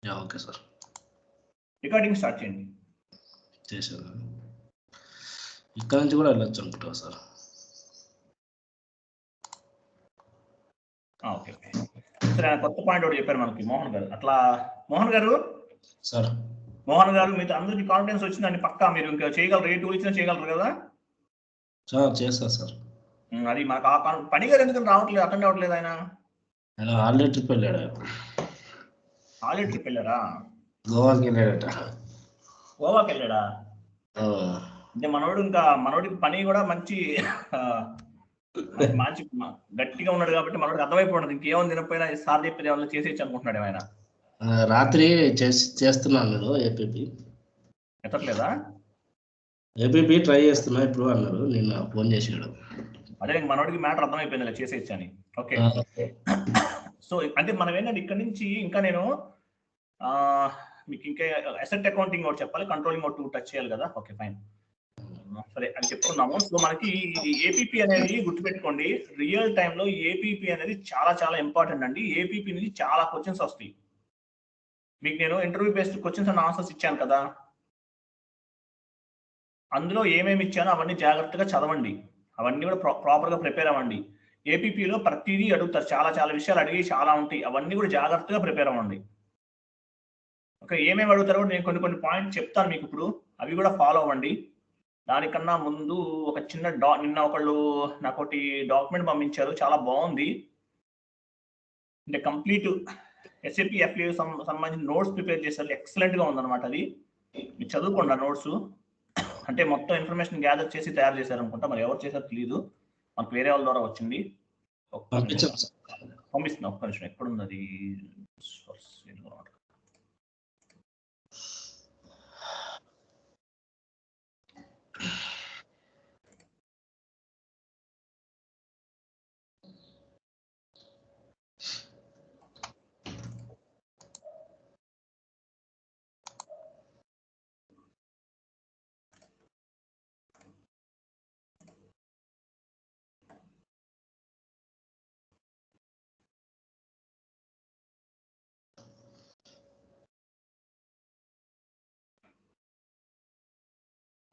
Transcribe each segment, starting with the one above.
Okay sir. Recording start చేయండి. చేశాను. ఇక్కడ నుంచి కూడా వెళ్ళొచ్చు అనుకుంటా సార్. ఓకే సరే, కొత్త పాయింట్ ఒకటి చెప్పారు మనకి మోహన్ గారు. అట్లా మోహన్ గారు సార్, మోహన్ గారు మీతో అందరికి కాన్ఫిడెన్స్ వచ్చిందండి పక్కా. మీరు ఇంకా చేయగలరు, ఏ టూల్ ఇచ్చినా చేయగలరు కదా? చేస్తా సార్. అది మాకు ఆ పని గారు ఎందుకని రావట్లేదు, అటెండ్ అవ్వట్లేదు ఆయన? ఆల్రెడీ ట్రిప్ వెళ్ళాడు. ఆల్రెడీ ట్రిప్ వెళ్ళారా? గోవాకి వెళ్ళాడట. గోవాకి వెళ్ళాడా? అంటే మనోడికి పని కూడా మంచి మంచి గట్టిగా ఉన్నాడు కాబట్టి మనోడికి అర్థమైపోతుంది. ఇంకేమో తినకపోయినా సార్ చెప్పేది ఏమన్నా చేసేయచ్చు అనుకుంటున్నాడు ఆయన. రాత్రి చేస్తున్నాను ఏపీపీ. ఎత్తట్లేదా? ఏపీపీ ట్రై చేస్తున్నా ఇప్పుడు అన్నారు, నిన్న ఫోన్ చేసాడు. అదే మనోడికి మ్యాటర్ అర్థమైపోయింది చేసేయచ్చు అని. ఓకే సో అంటే మనం ఏంటంటే ఇక్కడ నుంచి ఇంకా నేను మీకు ఇంకా అసెట్ అకౌంటింగ్ ఒకటి చెప్పాలి, కంట్రోలింగ్ ఒకటి టచ్ చేయాలి కదా. ఓకే ఫైన్, సరే అది చెప్పుకున్నాము. సో మనకి ఇది ఏపీపీ అనేది గుర్తుపెట్టుకోండి, రియల్ టైంలో ఏపీపీ అనేది చాలా చాలా ఇంపార్టెంట్ అండి. ఏపీపీ నుంచి చాలా క్వశ్చన్స్ వస్తాయి మీకు. నేను interview based questions and answers ఇచ్చాను కదా, అందులో ఏమేమి ఇచ్చానో అవన్నీ జాగ్రత్తగా చదవండి, అవన్నీ కూడా ప్రాపర్గా ప్రిపేర్ అవ్వండి. ఏపీపీలో ప్రతిదీ అడుగుతారు, చాలా చాలా విషయాలు అడిగి చాలా ఉంటాయి, అవన్నీ కూడా జాగ్రత్తగా ప్రిపేర్ అవ్వండి. ఓకే, ఏమేమి అడుగుతారో నేను కొన్ని పాయింట్స్ చెప్తాను మీకు ఇప్పుడు, అవి కూడా ఫాలో అవ్వండి. దానికన్నా ముందు ఒక చిన్న నిన్న ఒకళ్ళు నాకు ఒకటి డాక్యుమెంట్ పంపించారు, చాలా బాగుంది. అంటే కంప్లీట్ SAP FAO సంబంధించిన నోట్స్ ప్రిపేర్ చేశారు, ఎక్సలెంట్గా ఉందన్నమాట. అది మీరు చదువుకోండి ఆ నోట్స్. అంటే మొత్తం ఇన్ఫర్మేషన్ గ్యాదర్ చేసి తయారు చేశారు అనుకుంటా, మరి ఎవరు చేశారో తెలియదు, మనకు వేరే వాళ్ళ ద్వారా వచ్చింది. పంపిస్తున్నా, ఒక్క నిమిషం. ఎక్కడుంది అది?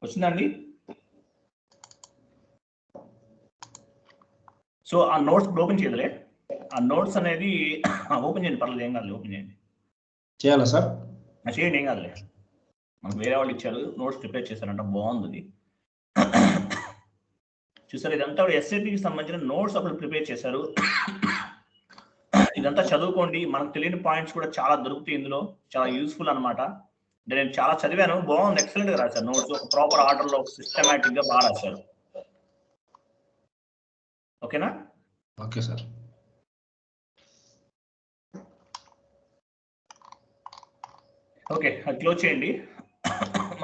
వచ్చిందండి. సో ఆ నోట్స్ ఓపెన్ చేయలే, ఆ నోట్స్ అనేది ఓపెన్ చేయండి, పర్లేదు, ఏం కాదు, ఓపెన్ చేయండి. చేయాలా సార్? చేయండి, ఏం కాదులే. మనకు వేరే వాళ్ళు ఇచ్చారు, నోట్స్ ప్రిపేర్ చేశారంట, బాగుంది. చూసారు, ఇదంతా SAPకి సంబంధించిన నోట్స్ ఒకరు ప్రిపేర్ చేశారు. ఇదంతా చదువుకోండి, మనకు తెలియని పాయింట్స్ కూడా చాలా దొరుకుతాయి ఇందులో, చాలా యూస్ఫుల్ అనమాట. నేను చాలా చదివాను, బాగుంది, ఎక్సలెంట్ గా రాశారు నోట్స్, ఒక ప్రాపర్ ఆర్డర్ లో సిస్టమాటిక్ గా బాగా రాశారు. ఓకేనా? Okay sir. ఓకే, అది క్లోజ్ చేయండి.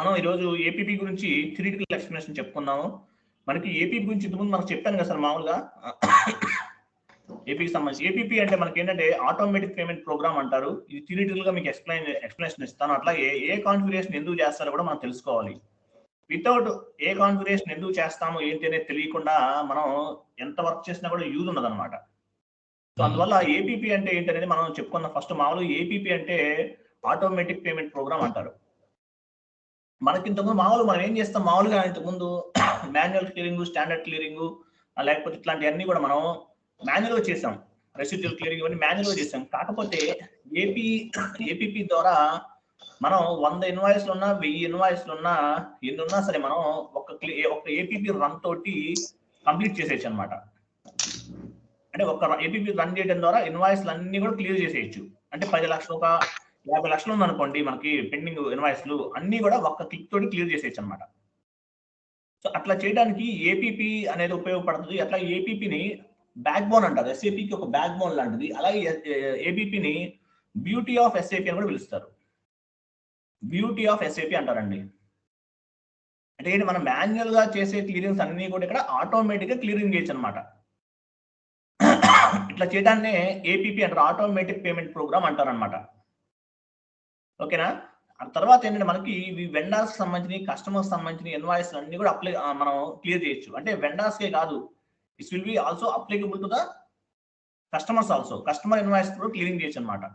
మనం ఈరోజు ఏపీపీ గురించి థియరిటికల్ ఎక్స్ప్లెనేషన్ చెప్పుకున్నాము. మనకి ఏపీపీ గురించి ఇంతకుముందు మనకు చెప్పాను కదా సార్, మామూలుగా ఏపీకి సంబంధించి. ఏపీపీ అంటే మనకి ఏంటంటే ఆటోమేటిక్ పేమెంట్ ప్రోగ్రామ్ అంటారు. ఇది థియరిటికల్ గా మీకు ఎక్స్ప్లెనేషన్ ఇస్తాను. అట్లా ఏ కాన్ఫిగరేషన్ ఎందుకు చేస్తారో కూడా మనం తెలుసుకోవాలి. వితౌట్ ఏ కాన్ఫిగరేషన్ ఎందుకు చేస్తాము ఏంటి అనేది తెలియకుండా మనం ఎంత వర్క్ చేసినా కూడా యూజ్ ఉండదు అనమాట. సో అందువల్ల ఏపీపీ అంటే ఏంటనేది మనం చెప్పుకున్నాం. ఫస్ట్ మామూలుగా ఏపీపీ అంటే ఆటోమేటిక్ పేమెంట్ ప్రోగ్రామ్ అంటారు. మనకి ఇంతకుముందు మనం ఏం చేస్తాం, మామూలుగా ఇంతకుముందు మాన్యువల్ క్లియరింగ్, స్టాండర్డ్ క్లియరింగ్, లేకపోతే ఇట్లాంటివన్నీ కూడా మనం మాన్యువల్ గా చేసాం. రెసిడ్యూల్ క్లియరింగ్ ఇవన్నీ మాన్యువల్ గా చేసాం. కాకపోతే ఏపీపీ ద్వారా మనం 100 ఇన్వాయిస్లు ఉన్నా, 1000 ఇన్వాయిస్లు ఉన్నా, ఎన్ని ఉన్నా సరే మనం ఒక ఏపీపీ రన్ తోటి కంప్లీట్ చేసేయచ్చు అనమాట. అంటే ఒక ఏపీపీ రన్ చేయడం ద్వారా ఇన్వాయిస్లు అన్ని కూడా క్లియర్ చేసేయచ్చు. అంటే 10 లక్షలు, ఒక 50 లక్షలు ఉందనుకోండి మనకి పెండింగ్ ఇన్వాయిస్లు, అన్ని కూడా ఒక్క క్లిక్ తోటి క్లియర్ చేసేయచ్చు అనమాట. సో అట్లా చేయడానికి ఏపీపీ అనేది ఉపయోగపడుతుంది. అట్లా ఏపీపీని బ్యాక్ బోన్ అంటారు, SAPకి ఒక బ్యాక్ బోన్ లాంటిది. అలాగే ఏపీపీని బ్యూటీ ఆఫ్ SAP అని కూడా పిలుస్తారు. బ్యూటీ ఆఫ్ SAP అంటారండి. అంటే ఏంటి, మనం మాన్యువల్ గా చేసే క్లియరెన్స్ అన్ని కూడా ఇక్కడ ఆటోమేటిక్ గా క్లియరింగ్ చేయొచ్చు అనమాట. ఇట్లా చేయడాన్నే ఏపీపీ అంటారు, ఆటోమేటిక్ పేమెంట్ ప్రోగ్రామ్ అంటారు అనమాట. ఓకేనా? ఆ తర్వాత ఏంటంటే మనకి ఇవి వెండర్స్ సంబంధించి, కస్టమర్స్ సంబంధించిన ఇన్వాయిస్ అన్ని కూడా మనం క్లియర్ చేయొచ్చు. అంటే వెండర్స్కే కాదు, it will be also applicable to the customers also. Customer invoice కూడా క్లియరింగ్ చేయొచ్చు అనమాట.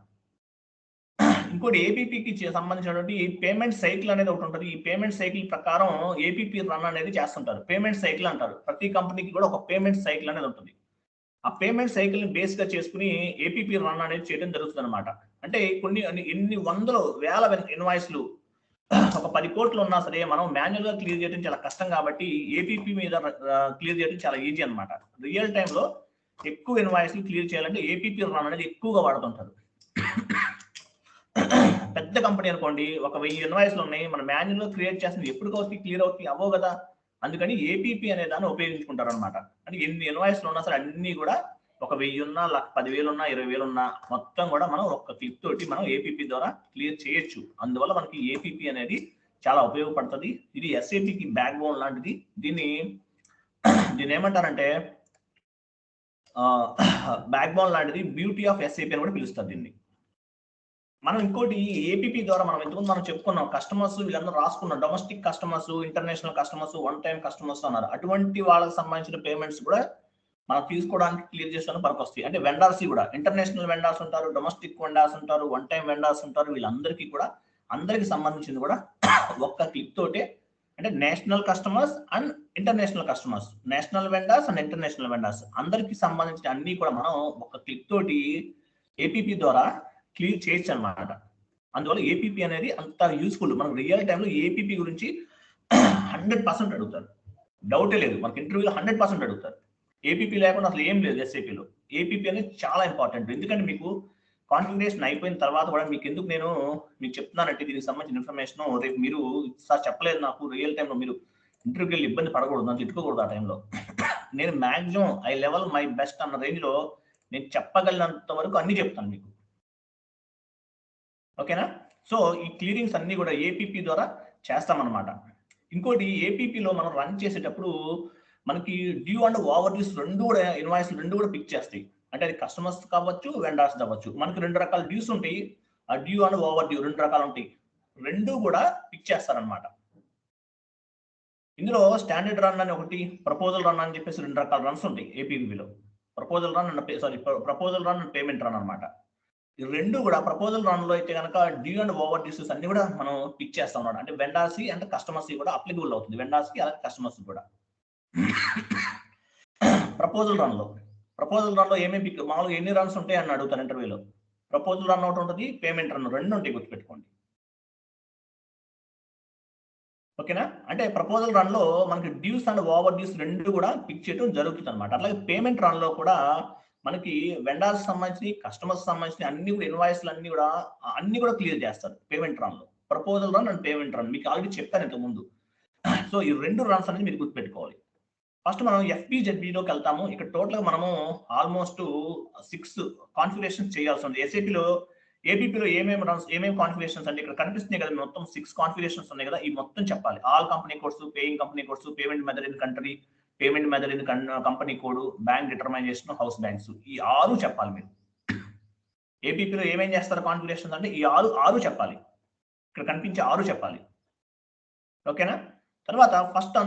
ఇంకోటి ఏపీపీకి సంబంధించినటువంటి పేమెంట్ సైకిల్ అనేది ఒకటి ఉంటుంది. ఈ పేమెంట్ సైకిల్ ప్రకారం ఏపీపీ రన్ అనేది చేస్తుంటారు. పేమెంట్ సైకిల్ అంటారు. ప్రతి కంపెనీకి కూడా ఒక పేమెంట్ సైకిల్ అనేది ఉంటుంది. ఆ పేమెంట్ సైకిల్ ని బేస్ గా చేసుకుని ఏపీపీ రన్ అనేది చేయడం జరుగుతుంది అనమాట. అంటే ఎన్ని వందలు వేల ఇన్వాయిస్లు ఒక 10 కోట్లు ఉన్నా సరే మనం మాన్యువల్ గా క్లియర్ చేయడం చాలా కష్టం కాబట్టి ఏపీపీ మీద క్లియర్ చేయడం చాలా ఈజీ అనమాట. రియల్ టైంలో ఎక్కువ ఇన్వాయిస్లు క్లియర్ చేయాలంటే ఏపీపీ రన్ అనేది ఎక్కువగా వాడుతుంటారు. పెద్ద కంపెనీ అనుకోండి, ఒక 1000 ఇన్వాయిస్లు ఉన్నాయి, మన మాన్యువల్ గా క్రియేట్ చేస్తుంది ఎప్పుడు అవుతాయి, క్లియర్ అవుతాయి అవ్వవు కదా. అందుకని ఏపీపీ అనే దాన్ని ఉపయోగించుకుంటారు అనమాట. అంటే ఎన్ని ఇన్వాయిస్లు ఉన్నా సరే అన్ని కూడా ఒక 1000 ఉన్నా 10,000 ఉన్నా 20,000 ఉన్నా మొత్తం కూడా మనం ఒక క్లిక్ తోటి మనం ఏపీపీ ద్వారా క్లియర్ చేయొచ్చు. అందువల్ల మనకి ఏపీపీ అనేది చాలా ఉపయోగపడుతుంది. ఇది ఎస్ఏపీకి బ్యాక్ బోన్ లాంటిది. దీన్ని ఏమంటారంటే బ్యాక్ బోన్ లాంటిది, బ్యూటీ ఆఫ్ ఎస్ఏపీ అని కూడా పిలుస్తారు దీన్ని. మనం ఇంకోటి ఏపీపీ ద్వారా మనం ఇంతకుముందు మనం చెప్పుకున్నాం, కస్టమర్స్ వీళ్ళందరూ రాసుకున్నాం, domestic customers, international customers, one time customers అన్నారు. అటువంటి వాళ్ళకి సంబంధించిన పేమెంట్స్ కూడా మనం తీసుకోవడానికి క్లియర్ చేసుకోవడానికి పనికొస్తాయి. అంటే వెండర్స్ కూడా ఇంటర్నేషనల్ వెండర్స్ ఉంటారు, డొమెస్టిక్ వెండర్స్ ఉంటారు, వన్ టైం వెండర్స్ ఉంటారు. వీళ్ళందరికీ కూడా అందరికి సంబంధించింది కూడా ఒక్క క్లిక్ తోటే, అంటే national customers and international customers, national vendors and international vendors అందరికి సంబంధించిన అన్ని కూడా మనం ఒక క్లిక్ తోటి ఏపీపీ ద్వారా క్లియర్ చేయొచ్చు అనమాట. అందువల్ల ఏపీపీ అనేది అంత యూస్ఫుల్. మనకు రియల్ టైంలో ఏపీపీ గురించి 100% అడుగుతారు, డౌటే లేదు. మనకి ఇంటర్వ్యూలో 100% అడుగుతారు. ఏపీపీ లేకుండా అసలు ఏం లేదు ఎస్ఏపీలో. ఏపీపీ అనేది చాలా ఇంపార్టెంట్. ఎందుకంటే మీకు కాన్ఫిగరేషన్ అయిపోయిన తర్వాత కూడా మీకు ఎందుకు నేను మీకు చెప్తున్నానంటే దీనికి సంబంధించిన ఇన్ఫర్మేషన్ రేపు మీరు సార్ చెప్పలేదు నాకు, రియల్ టైంలో మీరు ఇంటర్వ్యూకి వెళ్ళి ఇబ్బంది పడకూడదు, నన్ను తిట్టుకోకూడదు ఆ టైంలో. నేను maximum I level my best అన్న రేంజ్లో నేను చెప్పగలిగినంత వరకు అన్ని చెప్తాను మీకు. ఓకేనా? సో ఈ క్లియరింగ్స్ అన్ని కూడా ఏపీపీ ద్వారా చేస్తామన్నమాట. ఇంకోటి ఏపీపీలో మనం రన్ చేసేటప్పుడు మనకి డ్యూ అండ్ ఓవర్ డ్యూస్ రెండు కూడా ఇన్వాయిస్ రెండు కూడా పిక్ చేస్తాయి. అంటే అది కస్టమర్స్ కావచ్చు, వెండర్స్ కావచ్చు. మనకి 2 రకాల డ్యూస్ ఉంటాయి. ఆ డ్యూ అండ్ ఓవర్ డ్యూ 2 రకాలు ఉంటాయి. రెండు కూడా పిక్ చేస్తారనమాట. ఇందులో స్టాండర్డ్ రన్ అని ఒకటి, ప్రపోజల్ రన్ అని చెప్పేసి 2 రకాల రన్స్ ఉంటాయి ఏపీపీలో. Proposal run and payment run అనమాట. ఈ రెండు కూడా ప్రపోజల్ రన్ లో అయితే కనుక డ్యూ అండ్ ఓవర్ డ్యూస్ అన్ని కూడా మనం పిక్ చేస్తాం అన్నమాట. అంటే వెండర్స్ అండ్ కస్టమర్స్ కూడా అప్లికబుల్ అవుతుంది, వెండర్స్ కి అలాగే కస్టమర్స్ కూడా. ప్రపోజల్ రన్ లో ఏమేమి పిక్, మామూలుగా ఎన్ని రన్స్ ఉంటాయి అని అడుగుతాను ఇంటర్వ్యూలో. ప్రపోజల్ రన్ ఒకటి ఉంటుంది, పేమెంట్ రన్ రెండు ఉంటాయి, గుర్తుపెట్టుకోండి. ఓకేనా? అంటే ప్రపోజల్ రన్ లో మనకి డ్యూస్ అండ్ ఓవర్ డ్యూస్ రెండు కూడా పిక్ చేయడం జరుగుతుంది అనమాట. అట్లాగే పేమెంట్ రన్ లో కూడా మనకి వెండర్స్ సంబంధించి, కస్టమర్స్ సంబంధించి అన్ని కూడా ఇన్వాయిస్లు అన్ని కూడా క్లియర్ చేస్తారు పేమెంట్ రన్ లో. Proposal run and payment run మీకు ఆల్రెడీ చెప్పాను ఇంతకు ముందు. సో ఈ 2 రన్స్ అనేది మీరు గుర్తుపెట్టుకోవాలి. ఫస్ట్ మనం ఎఫ్బిజెడ్బిలోకి వెళ్తాము. ఇక్కడ టోటల్ మనము ఆల్మోస్ట్ 6 కాన్ఫిగరేషన్స్ చేయాల్సి ఉంది. ఎస్ఏపీలో ఏపీపీలో ఏమేమి రన్స్, ఏమేమి కాన్ఫిగరేషన్స్ అంటే ఇక్కడ కనిపిస్తున్నాయి కదా, మొత్తం 6 కాన్ఫిగరేషన్స్ ఉన్నాయి కదా. ఈ మొత్తం చెప్పాలి. All company codes, paying company codes, payment method in country, payment method in company code, bank determination, house banks, ఈ 6 చెప్పాలి మీరు. ఏపీపీలో ఏమేం చేస్తారు కాన్ఫిగరేషన్స్ అంటే ఈ 6 చెప్పాలి. ఇక్కడ కనిపించే 6 చెప్పాలి. ఓకేనా? తర్వాత ఫస్ట్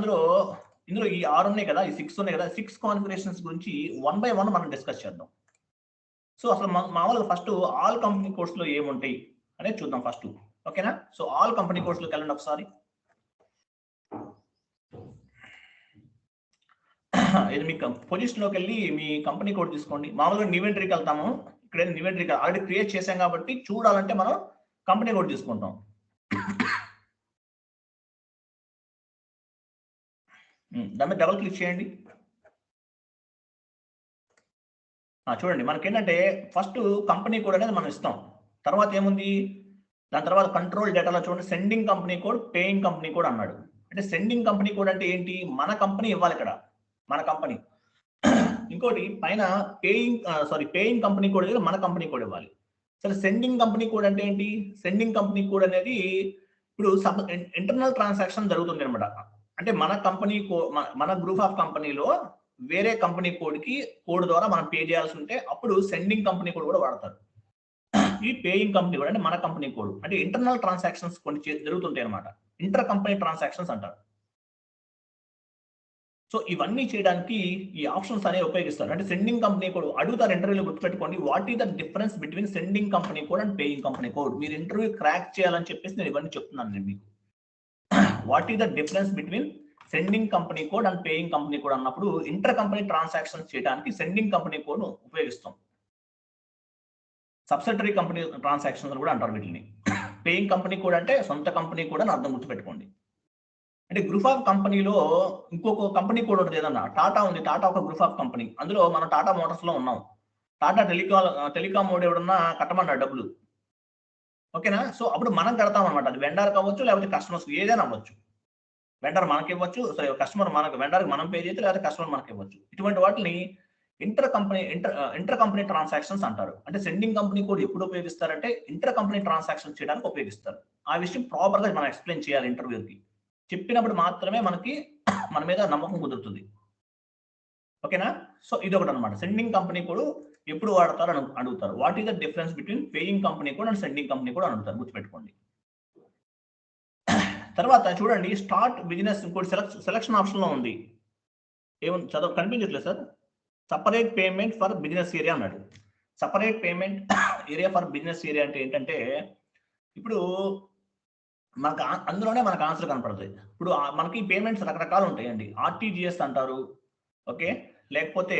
ఇందులో ఈ 6 ఉన్నాయి కదా, ఈ 6 ఉన్నాయి కదా, 6 కాన్ఫిగరేషన్స్ గురించి 1 by 1 మనం డిస్కస్ చేద్దాం. సో అసలు మామూలుగా ఫస్ట్ ఆల్ కంపెనీ కోడ్స్ లో ఏముంటాయి అనేది చూద్దాం ఫస్ట్. ఓకేనా? సో ఆల్ కంపెనీ కోడ్స్ లోకి వెళ్ళండి ఒకసారి. ఇది మీ పొజిషన్ లోకి వెళ్ళి మీ కంపెనీ కోడ్ తీసుకోండి. మామూలుగా న్యూ ఎంట్రీకి వెళ్తాము. ఇక్కడ న్యూ ఎంట్రీ ఆల్రెడీ క్రియేట్ చేసాం కాబట్టి చూడాలంటే మనం కంపెనీ కోడ్ తీసుకుంటాం. దాని మీద డబుల్ క్లిక్ చేయండి. చూడండి మనకేంటంటే ఫస్ట్ కంపెనీ కోడ్ అనేది మనం ఇస్తాం. తర్వాత ఏముంది, దాని తర్వాత కంట్రోల్ డేటాలో చూడండి sending company code, paying company code అన్నాడు. అంటే సెండింగ్ కంపెనీ కోడ్ అంటే ఏంటి, మన కంపెనీ ఇవ్వాలి ఇక్కడ, మన కంపెనీ. ఇంకోటి పైన పేయింగ్ కంపెనీ కోడ్ అనేది మన కంపెనీ కోడ్ ఇవ్వాలి. సరే సెండింగ్ కంపెనీ కోడ్ అంటే ఏంటి, సెండింగ్ కంపెనీ కోడ్ అనేది ఇప్పుడు ఇంటర్నల్ ట్రాన్సాక్షన్ జరుగుతుంది అనమాట. అంటే మన కంపెనీ మన గ్రూప్ ఆఫ్ కంపెనీలో వేరే కంపెనీ కోడ్ ద్వారా మనం పే చేయాల్సి ఉంటే అప్పుడు సెండింగ్ కంపెనీ కోడ్ కూడా వాడతారు. ఈ పేయింగ్ కంపెనీ కోడ్ అంటే మన కంపెనీ కోడ్. అంటే ఇంటర్నల్ ట్రాన్సాక్షన్స్ కొన్ని జరుగుతుంటాయి అనమాట, ఇంటర్ కంపెనీ ట్రాన్సాక్షన్స్ అంటారు. సో ఇవన్నీ చేయడానికి ఈ ఆప్షన్స్ అనేవి ఉపయోగిస్తారు. అంటే సెండింగ్ కంపెనీ కోడ్ అడుగుతారు ఇంటర్వ్యూలో, గుర్తుపెట్టుకోండి. What is the difference between sending company code and paying company code? మీరు ఇంటర్వ్యూ క్రాక్ చేయాలని చెప్పేసి నేను ఇవన్నీ చెప్తున్నాను నేను మీకు. What is the difference between sending company code and paying company code అన్నప్పుడు ఇంటర్ కంపెనీ ట్రాన్సాక్షన్స్ చేయడానికి సెండింగ్ కంపెనీ కోడ్ ఉపయోగిస్తాం. సబ్సిడరీ కంపెనీ ట్రాన్సాక్షన్స్ కూడా అంటారు వీటిని. పేయింగ్ కంపెనీ కోడ్ అంటే సొంత కంపెనీ కూడా అని అర్థం, గుర్తుపెట్టుకోండి. అంటే గ్రూప్ ఆఫ్ కంపెనీలో ఇంకొక కంపెనీ కోడ్ ఉంటుంది ఏదన్నా. టాటా ఉంది, టాటా ఒక గ్రూప్ ఆఫ్ కంపెనీ. అందులో మనం టాటా మోటార్స్ లో ఉన్నాం. టాటా టెలికాం మోడ్ ఎవడన్నా కట్టమన్నాడు డబ్బులు, ఓకేనా? సో అప్పుడు మనం కడతాం అనమాట. అది వెండర్ కావచ్చు, లేకపోతే కస్టమర్స్ ఏదైనా అవ్వచ్చు. వెండర్ మనకి ఇవ్వచ్చు, సరే కస్టమర్ మనకు, వెండర్ మనం పే చేయొచ్చు, లేకపోతే కస్టమర్ మనకి ఇవ్వచ్చు. ఇటువంటి వాటిని ఇంటర్ కంపెనీ ట్రాన్సాక్షన్స్ అంటారు. అంటే సెండింగ్ కంపెనీ కోడ్ ఎప్పుడు ఉపయోగిస్తారంటే ఇంటర్ కంపెనీ ట్రాన్సాక్షన్ చేయడానికి ఉపయోగిస్తారు. ఆ విషయం ప్రాపర్ గా మనం ఎక్స్ప్లెయిన్ చేయాలి ఇంటర్వ్యూకి. చెప్పినప్పుడు మాత్రమే మనకి మన మీద నమ్మకం కుదురుతుంది, ఓకేనా? సో ఇది ఒకటి అనమాట. సెండింగ్ కంపెనీ కోడ్ ఎప్పుడు వాడతారు అని అడుగుతారు. What is the difference between paying company code and sending company code అని అడుగుతారు, గుర్తుపెట్టుకోండి. తర్వాత చూడండి, స్టార్ట్ బిజినెస్ ఇంకోటి సెలక్షన్ ఆప్షన్ లో ఉంది. ఏముంది చదువు కనిపించట్లేదు sir. Separate payment for business area అన్నాడు. Separate payment area for business area అంటే ఏంటంటే, ఇప్పుడు మనకు అందులోనే మనకు ఆన్సర్ కనపడుతుంది. ఇప్పుడు మనకి పేమెంట్స్ రకరకాలు ఉంటాయండి. ఆర్టీజీఎస్ అంటారు, ఓకే, లేకపోతే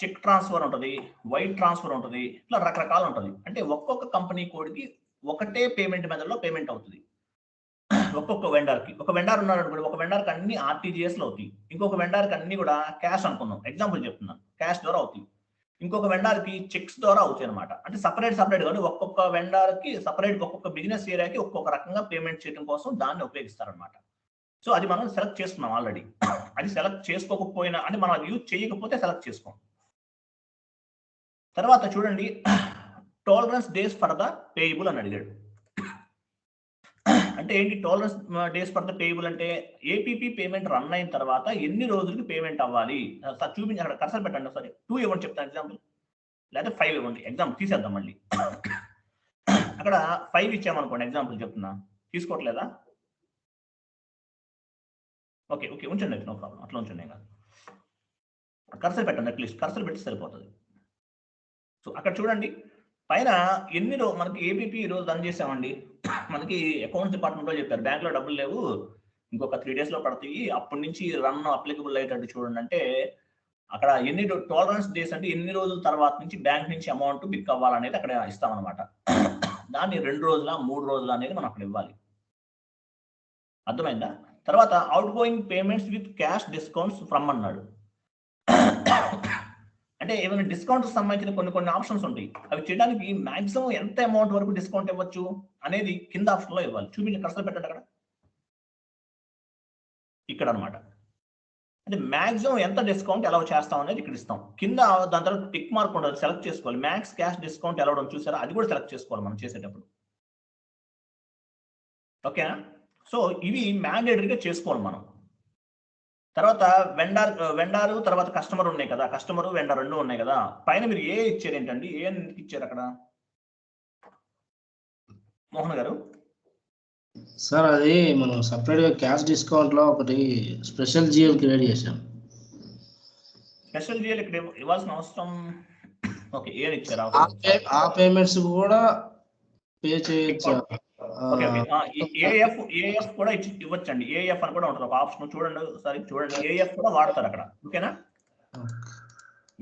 చెక్ ట్రాన్స్ఫర్ ఉంటుంది, వైర్ ట్రాన్స్ఫర్ ఉంటుంది, ఇట్లా రకరకాలు ఉంటుంది. అంటే ఒక్కొక్క కంపెనీ కోడ్కి ఒకటే పేమెంట్ మెథడ్లో పేమెంట్ అవుతుంది. ఒక్కొక్క వెండర్కి, ఒక వెండర్ ఉన్నాడు అనుకోండి, ఒక వెండర్కి అన్ని ఆర్టీజీఎస్లు అవుతాయి. ఇంకొక వెండర్కి అన్ని కూడా క్యాష్ అనుకున్నాం, ఎగ్జాంపుల్ చెప్తున్నాను, క్యాష్ ద్వారా అవుతాయి. ఇంకొక వెండర్కి చెక్స్ ద్వారా అవుతాయి అనమాట. అంటే సపరేట్ కానీ ఒక్కొక్క వెండర్కి సపరేట్, ఒక్కొక్క బిజినెస్ ఏరియాకి ఒక్కొక్క రకంగా పేమెంట్ చేయడం కోసం దాన్ని ఉపయోగిస్తారనమాట. సో అది మనం సెలెక్ట్ చేసుకున్నాం ఆల్రెడీ. అది సెలెక్ట్ చేసుకోకపోయినా, అంటే మనం అది యూజ్ చేయకపోతే సెలెక్ట్ చేసుకోం. తర్వాత చూడండి, tolerance days for the payable అని అడిగాడు. అంటే ఏంటి tolerance days for the payable అంటే, ఏపీపీ పేమెంట్ రన్ అయిన తర్వాత ఎన్ని రోజులకి పేమెంట్ అవ్వాలి చూపించి అక్కడ కర్సర్ పెట్టండి ఒకసారి. 2 ఇవ్వండి చెప్తాను ఎగ్జాంపుల్, లేదా 5 ఇవ్వండి ఎగ్జాంపుల్, తీసేద్దాం మళ్ళీ. అక్కడ 5 ఇచ్చామనుకోండి, ఎగ్జాంపుల్ చెప్తున్నా, తీసుకోవట్లేదా? ఓకే ఓకే ఉంచండి, నో ప్రాబ్లం, అట్లా ఉంచండి. ఇంకా కర్సర్ పెట్టండి, అట్లీస్ట్ కర్సర్ పెట్టి సరిపోతుంది. సో అక్కడ చూడండి పైన ఎన్ని రోజు మనకి ఏపీపీ ఈరోజు రన్ చేసామండి. మనకి అకౌంట్స్ డిపార్ట్మెంట్లో చెప్పారు, బ్యాంక్లో డబ్బులు లేవు, ఇంకొక 3 days లో పడతాయి, అప్పటి నుంచి రన్ అప్లికబుల్ అయ్యేటట్టు చూడండి అంటే, అక్కడ ఎన్ని టాలరెన్స్ డేస్ అంటే ఎన్ని రోజుల తర్వాత నుంచి బ్యాంక్ నుంచి అమౌంట్ పిక్ అవ్వాలనేది అక్కడ ఇస్తామన్నమాట. దాన్ని 2 రోజుల 3 రోజుల అనేది మనం అక్కడ ఇవ్వాలి, అర్థమైందా? తర్వాత out going payments with cash discounts from అన్నాడు. అంటే ఏమైనా డిస్కౌంట్ సంబంధించిన కొన్ని ఆప్షన్స్ ఉంటాయి. అవి చేయడానికి మాక్సిమం ఎంత అమౌంట్ వరకు డిస్కౌంట్ ఇవ్వచ్చు అనేది కింద ఆప్షన్ లో ఇవ్వాలి. చూపించి కర్సర్ పెట్టండి అక్కడ, ఇక్కడ అనమాట. అంటే మాక్సిమం ఎంత డిస్కౌంట్ ఎలా చేస్తాం అనేది ఇక్కడ ఇస్తాం. కింద దాని తర్వాత టిక్ మార్క్ ఉంటుంది, సెలెక్ట్ చేసుకోవాలి. మ్యాక్స్ క్యాష్ డిస్కౌంట్ ఎలా ఉండదు చూసారా, అది కూడా సెలెక్ట్ చేసుకోవాలి మనం చేసేటప్పుడు, ఓకేనా? సో ఇవి మ్యాండేటరీగా చేసుకోవాలి మనం. తర్వాత వెండార్ తర్వాత కస్టమర్ ఉన్నాయి కదా, కస్టమర్ వెండర్ 2 ఉన్నాయి కదా. పైన మీరు ఏ ఇచ్చారు ఏంటండి, ఏ ఇచ్చారు అక్కడ మోహన్ గారు? సార్ అది మనం సపరేట్గా క్యాష్ డిస్కౌంట్లో ఒకటి స్పెషల్ జిఎల్ క్రియేట్ చేసాం. స్పెషల్ జిఎల్ ఇక్కడ ఇవ్వాల్సిన అవసరం, ఓకే ఏ ఇచ్చారా? ఆ పేమెంట్స్ కూడా పే చేయొచ్చు. ఏఎఫ్ కూడా ఇవ్వచ్చండి. ఏఎఫ్ అని కూడా ఉంటుంది ఒక ఆప్షన్, చూడండి ఒకసారి చూడండి. ఏఎఫ్ కూడా వాడతారు అక్కడ, ఓకేనా?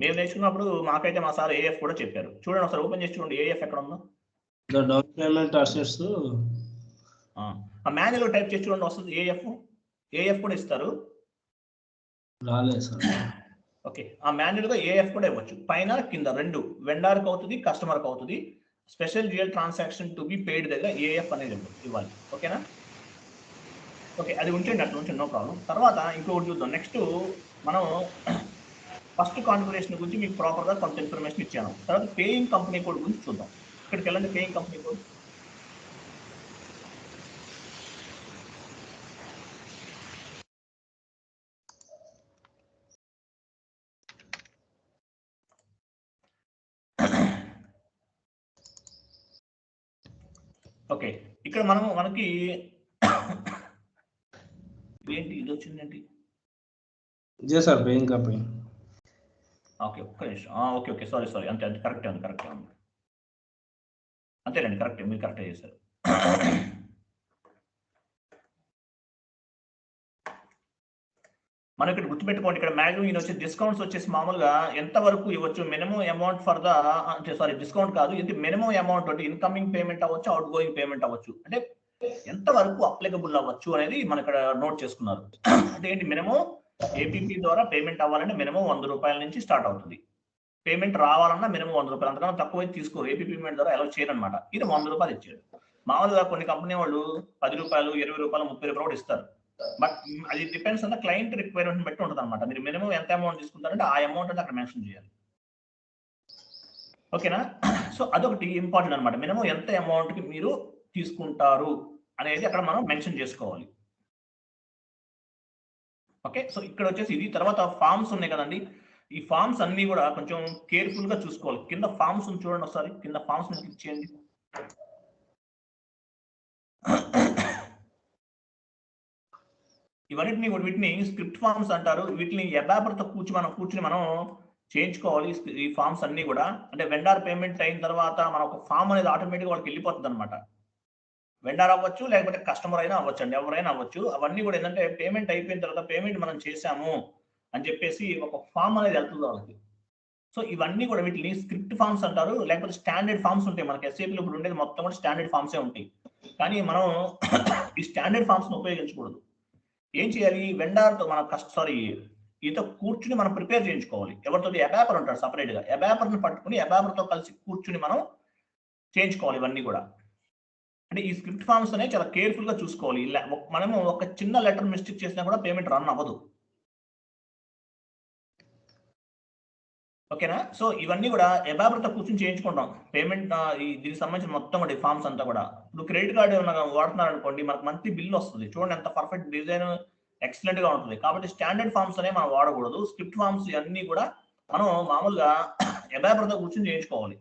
మేము నేర్చుకున్నప్పుడు మాకైతే మా సార్ ఏఎఫ్ కూడా చెప్పారు. చూడండి ఒకసారి ఓపెన్ చేసి చూడండి ఏఎఫ్ ఎక్కడ ఉందో. Down payment assets manual type చేసి చూడండి వస్తుంది ఏఎఫ్ కూడా ఇస్తారు. రాలేదు సార్. ఓకే, ఆ మాన్యువల్ గా ఏఎఫ్ కూడా ఇవ్వచ్చు. పైన కింద 2 వెండర్కి అవుతుంది, కస్టమర్కి అవుతుంది. Special GL transaction to be paid దగ్గర ఏఎఫ్ అనేది ఇవ్వాలి, ఓకేనా? ఓకే, అది ఉంచండి, అట్లా ఉంచండి, నో ప్రాబ్లం. తర్వాత ఇంకొకటి చూద్దాం. నెక్స్ట్ మనం ఫస్ట్ కాన్ఫిగరేషన్ గురించి మీకు ప్రాపర్ గా కొంత ఇన్ఫర్మేషన్ ఇచ్చాను. తర్వాత పేయింగ్ కంపెనీ కోడ్ గురించి చూద్దాం. ఇక్కడికి వెళ్ళండి, పేయింగ్ కంపెనీ కోడ్. ఓకే, ఇక్కడ మనకి ఏంటి ఇది వచ్చిందేంటి, ఇదే సార్ పేయింగ్ కంపెనీ. ఓకే, ఒక్క నిమిషం. ఓకే, సారీ, అంతే కరెక్టే ఉంది. అంతేనండి, కరెక్టే, మీరు కరెక్టే చేశారు. మనం ఇక్కడ గుర్తుపెట్టుకోండి, ఇక్కడ మ్యాక్సిమం ఈయన వచ్చే డిస్కౌంట్స్ వచ్చేసి మామూలుగా ఎంత వరకు ఇవ్వచ్చు, మినిమం అమౌంట్ ఫర్ ద, అంటే సారీ డిస్కౌంట్ కాదు, ఇది మినిమం అమౌంట్ అంటే ఇన్కమింగ్ పేమెంట్ అవ్వచ్చు, అవుట్ గోయింగ్ పేమెంట్ అవ్వచ్చు, అంటే ఎంత వరకు అప్లికబుల్ అవ్వచ్చు అనేది మనం ఇక్కడ నోట్ చేసుకున్నారు. అంటే ఏంటి, మినిమం ఏపీపీ ద్వారా పేమెంట్ అవ్వాలంటే మినిమం 100 రూపాయల నుంచి స్టార్ట్ అవుతుంది. పేమెంట్ రావాలన్నా మినిమం 100 రూపాయలు, అంతకన్నా తక్కువ తీసుకో ఏపీ పేమెంట్ ద్వారా అలౌ చేయరనమాట. ఇది 100 రూపాయలు ఇచ్చాడు. మామూలుగా కొన్ని కంపెనీ వాళ్ళు 10 రూపాయలు, 20 రూపాయలు, 30 రూపాయలు కూడా ఇస్తారు. బట్ అది depends on the client requirement బట్టి ఉంటుంది అనమాట. మీరు మినిమం ఎంత అమౌంట్ తీసుకుంటారంటే ఆ అమౌంట్ అంటే అక్కడ మెన్షన్ చేయాలి. ఓకేనా? సో అదొకటి ఇంపార్టెంట్ అనమాట. మినిమం ఎంత అమౌంట్ కి మీరు తీసుకుంటారు అనేది అక్కడ మనం మెన్షన్ చేసుకోవాలి. ఓకే, సో ఇక్కడ వచ్చేసి ఇది. తర్వాత ఫార్మ్స్ ఉన్నాయి కదండి, ఈ ఫార్మ్స్ అన్ని కూడా కొంచెం కేర్ఫుల్ గా చూసుకోవాలి. కింద ఫార్మ్స్ చూడండి ఒకసారి, కింద ఫార్మ్స్ మీద క్లిక్ చేయండి. వీటిని స్క్రిప్ట్ ఫార్మ్స్ అంటారు. వీటిని ఎబాపర్తో కూర్చుని మనం చేయించుకోవాలి. ఈ ఫార్మ్స్ అన్ని కూడా అంటే వెండార్ పేమెంట్ అయిన తర్వాత మన ఒక ఫామ్ అనేది ఆటోమేటిక్గా వాళ్ళకి వెళ్ళిపోతుంది అనమాట. వెండార్ అవ్వచ్చు, లేకపోతే కస్టమర్ అయినా అవ్వచ్చు అండి, ఎవరైనా అవ్వచ్చు. అవన్నీ కూడా ఏంటంటే పేమెంట్ అయిపోయిన తర్వాత పేమెంట్ మనం చేసాము అని చెప్పేసి ఒక ఫామ్ అనేది వెళ్తుంది వాళ్ళకి. సో ఇవన్నీ కూడా వీటిని స్క్రిప్ట్ ఫార్మ్స్ అంటారు, లేకపోతే స్టాండర్డ్ ఫార్మ్స్ ఉంటాయి. మనకి ఎస్ఏపీలో ఇప్పుడు ఉండేది మొత్తం కూడా స్టాండర్డ్ ఫార్మ్సే ఉంటాయి. కానీ మనం ఈ స్టాండర్డ్ ఫార్మ్స్ని ఉపయోగించకూడదు. ఏం చేయాలి, వెండార్తో ఈతో కూర్చుని మనం ప్రిపేర్ చేయించుకోవాలి. ఎవరితో ఎబాపర్ ఉంటారు సపరేట్గా, ఎబాపర్ని పట్టుకుని ఎబాపర్తో కలిసి కూర్చుని మనం చేయించుకోవాలి. ఇవన్నీ కూడా అంటే ఈ స్క్రిప్ట్ ఫార్మ్స్ అనేవి చాలా కేర్ఫుల్గా చూసుకోవాలి. మనము ఒక చిన్న లెటర్ మిస్టేక్ చేసినా కూడా పేమెంట్ రన్ అవ్వదు. ఓకేనా? సో ఇవన్నీ కూడా ఎబాపర్తో కూర్చొని చేయించుకుంటాం పేమెంట్. దీనికి సంబంధించిన మొత్తం కూడా ఫార్మ్స్ అంతా కూడా. ఇప్పుడు క్రెడిట్ కార్డు ఏమైనా వాడుతున్నారు అనుకోండి, మనకు మంత్లీ బిల్ వస్తుంది. చూడండి ఎంత పర్ఫెక్ట్ డిజైన్, ఎక్సలెంట్ గా ఉంటుంది. కాబట్టి స్టాండర్డ్ ఫార్మ్స్ అనేవి మనం వాడకూడదు. స్క్రిప్ట్ ఫార్మ్స్ అన్ని కూడా మనం మామూలుగా ఎబాపర్తో కూర్చొని చేయించుకోవాలి.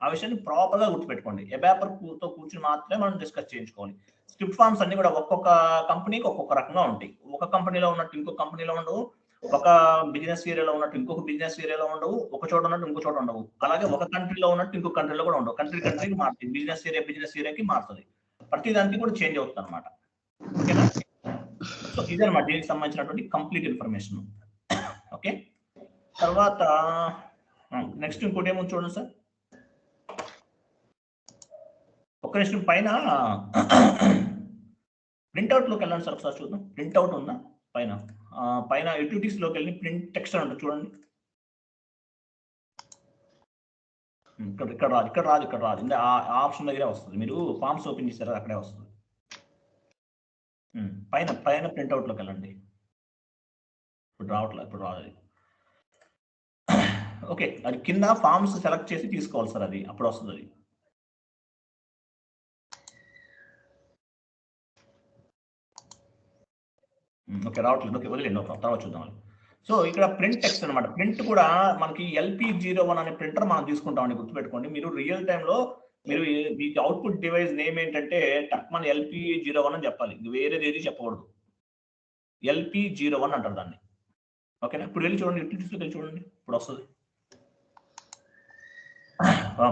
ఆ విషయాన్ని ప్రాపర్ గా గుర్తుపెట్టుకోండి. ఎబాపర్తో కూర్చొని మాత్రమే మనం డిస్కస్ చేయించుకోవాలి. స్క్రిప్ట్ ఫార్మ్స్ అన్ని కూడా ఒక్కొక్క కంపెనీకి ఒక్కొక్క రకంగా ఉంటాయి. ఒక కంపెనీలో ఉన్నట్టు ఇంకొక కంపెనీలో ఉండవు, ఒక బిజినెస్ ఏరియాలో ఉన్నట్టు ఇంకొక బిజినెస్ ఏరియాలో ఉండవు, ఒక చోట ఉన్నట్టు ఇంకో చోట ఉండవు. అలాగే ఒక కంట్రీలో ఉన్నట్టు ఇంకొక కంట్రీలో కూడా ఉండవు. కంట్రీకి మారుతుంది, బిజినెస్ ఏరియాకి మారుతుంది. ప్రతి దానికి కూడా చేంజ్ అవుతుంది అనమాట. ఓకేనా? సో ఇదనమాట దీనికి సంబంధించినటువంటి కంప్లీట్ ఇన్ఫర్మేషన్. ఓకే, తర్వాత నెక్స్ట్ ఇంకోటి ఏమో చూడండి సార్. ఒక్క నిమిషం, పైన ప్రింట్అవుట్ లోకి వెళ్ళండి సార్, ఒకసారి చూద్దాం. ప్రింట్అవుట్ ఉందా పైన యూటిలిటీస్ లోకి వెళ్ళి ప్రింట్ టెక్స్ట్ అని ఉంటుంది చూడండి. ఇక్కడ రాదు. ఇంకా ఆ ఆప్షన్ దగ్గరే వస్తుంది. మీరు ఫార్మ్స్ ఓపెన్ చేశారు, అక్కడే వస్తుంది. పైన ప్రింట్అవుట్ లోకి వెళ్ళండి. ఇప్పుడు రాదు. ఓకే, అది కింద ఫార్మ్స్ సెలెక్ట్ చేసి తీసుకోవాలి సార్, అది అప్పుడు వస్తుంది. అది ఓకే, రావట్లేదు. ఓకే, వదిలేండి, తర్వాత చూద్దాం. సో ఇక్కడ ప్రింట్ టెక్స్ట్ అనమాట. ప్రింట్ కూడా మనకి LP01 అనే ప్రింటర్ మనం తీసుకుంటామని గుర్తుపెట్టుకోండి. మీరు రియల్ టైంలో మీకు అవుట్పుట్ డివైస్ నేమ్ ఏంటంటే టక్మన్ LP01 అని చెప్పాలి. వేరేది ఏది చెప్పకూడదు. LP01 అంటారు దాన్ని. ఓకేనా? ఇప్పుడు వెళ్ళి చూడండి, యూటిలిటీస్లోకి వెళ్ళి చూడండి, ఇప్పుడు వస్తుంది.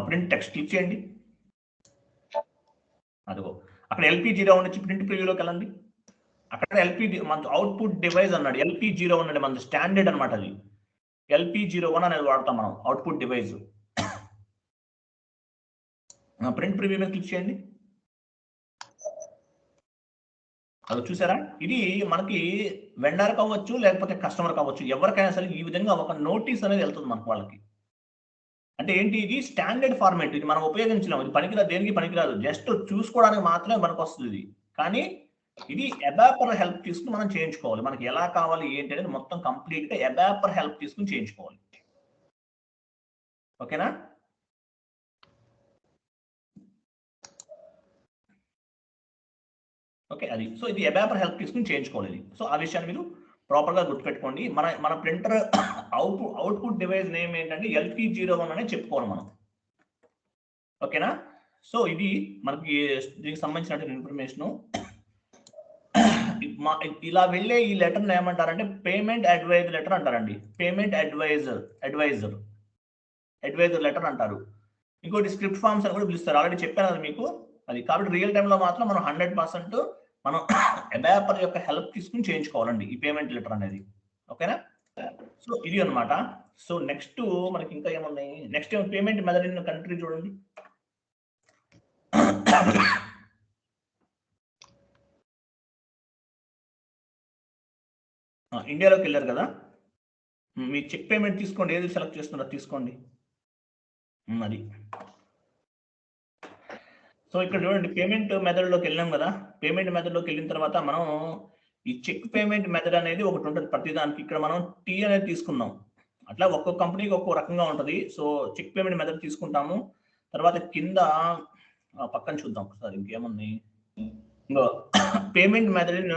ప్రింట్ టెక్స్ట్ క్లిక్ చేయండి. అదిగో అక్కడ LP01 వచ్చి ప్రింట్ ప్రివ్యూలోకి వెళ్ళండి. అక్కడ మన అవుట్పుట్ డివైస్ అన్నాడు. LP01 అంటే మన స్టాండర్డ్ అనమాట. అది LP01 అనేది వాడతాం మనం అవుట్పుట్ డివైస్. ప్రింట్ ప్రివ్యూ మీద క్లిక్ చేయండి. అది చూసారా? ఇది మనకి వెండర్ కావచ్చు, లేకపోతే కస్టమర్ కావచ్చు, ఎవరికైనా సరే ఈ విధంగా ఒక నోటీస్ అనేది వెళ్తుంది మనకు వాళ్ళకి. అంటే ఏంటి, ఇది స్టాండర్డ్ ఫార్మాట్. ఇది మనం ఉపయోగించలేము, ఇది పనికిరాదు, దేనికి పనికిరాదు, జస్ట్ చూసుకోవడానికి మాత్రమే మనకు వస్తుంది ఇది. కానీ ఇది ఎబాపర్ హెల్ప్ తీసుకుని మనం చేయించుకోవాలి. మనకి ఎలా కావాలి ఏంటి అనేది మొత్తం కంప్లీట్ గా ఎబాపర్ హెల్ప్ తీసుకుని చేయించుకోవాలి. ఓకేనా? ఓకే, అది. సో ఇది ఎబాపర్ హెల్ప్ తీసుకుని చేయించుకోవాలి. సో ఆ విషయాన్ని మీరు ప్రాపర్ గా గుర్తుపెట్టుకోండి. మన ప్రింటర్ అవుట్పుట్ డివైస్ నేమ్ ఏంటంటే LP01 అనే చెప్పుకోవాలి మనం. ఓకేనా? సో ఇది మనకి దీనికి సంబంధించిన ఇన్ఫర్మేషన్. ఇలా వెళ్ళే ఈ లెటర్ ఏమంటారంటే పేమెంట్ అడ్వైజర్ లెటర్ అంటారండి. పేమెంట్ అడ్వైజర్ లెటర్ అంటారు. ఇంకోటి స్క్రిప్ట్ ఫార్మ్స్ అని కూడా పిలుస్తారు. ఆల్రెడీ చెప్పాను అది మీకు. అది కాబట్టి రియల్ టైంలో మాత్రం మనం 100% మనం అడాపర్ యొక్క హెల్ప్ తీసుకుని చేయించుకోవాలండి ఈ పేమెంట్ లెటర్ అనేది. ఓకేనా? సో ఇది అనమాట. సో నెక్స్ట్ మనకి ఇంకా ఏమున్నాయి? Next payment method in country చూడండి. ఇండియాలోకి వెళ్ళారు కదా, మీ చెక్ పేమెంట్ తీసుకోండి. ఏది సెలెక్ట్ చేస్తున్నారో తీసుకోండి. అది సో ఇక్కడ చూడండి, పేమెంట్ మెథడ్లోకి వెళ్ళాం కదా. పేమెంట్ మెథడ్లోకి వెళ్ళిన తర్వాత మనం ఈ చెక్ పేమెంట్ మెథడ్ అనేది ఒకటి ఉంటుంది ప్రతిదానికి. ఇక్కడ మనం టీ అనేది తీసుకుందాం. అట్లా ఒక్కొక్క కంపెనీకి ఒక్కో రకంగా ఉంటుంది. సో చెక్ పేమెంట్ మెథడ్ తీసుకుంటాము. తర్వాత కింద పక్కన చూద్దాం ఒకసారి ఇంకేముంది. ఇంకో పేమెంట్ మెథడ్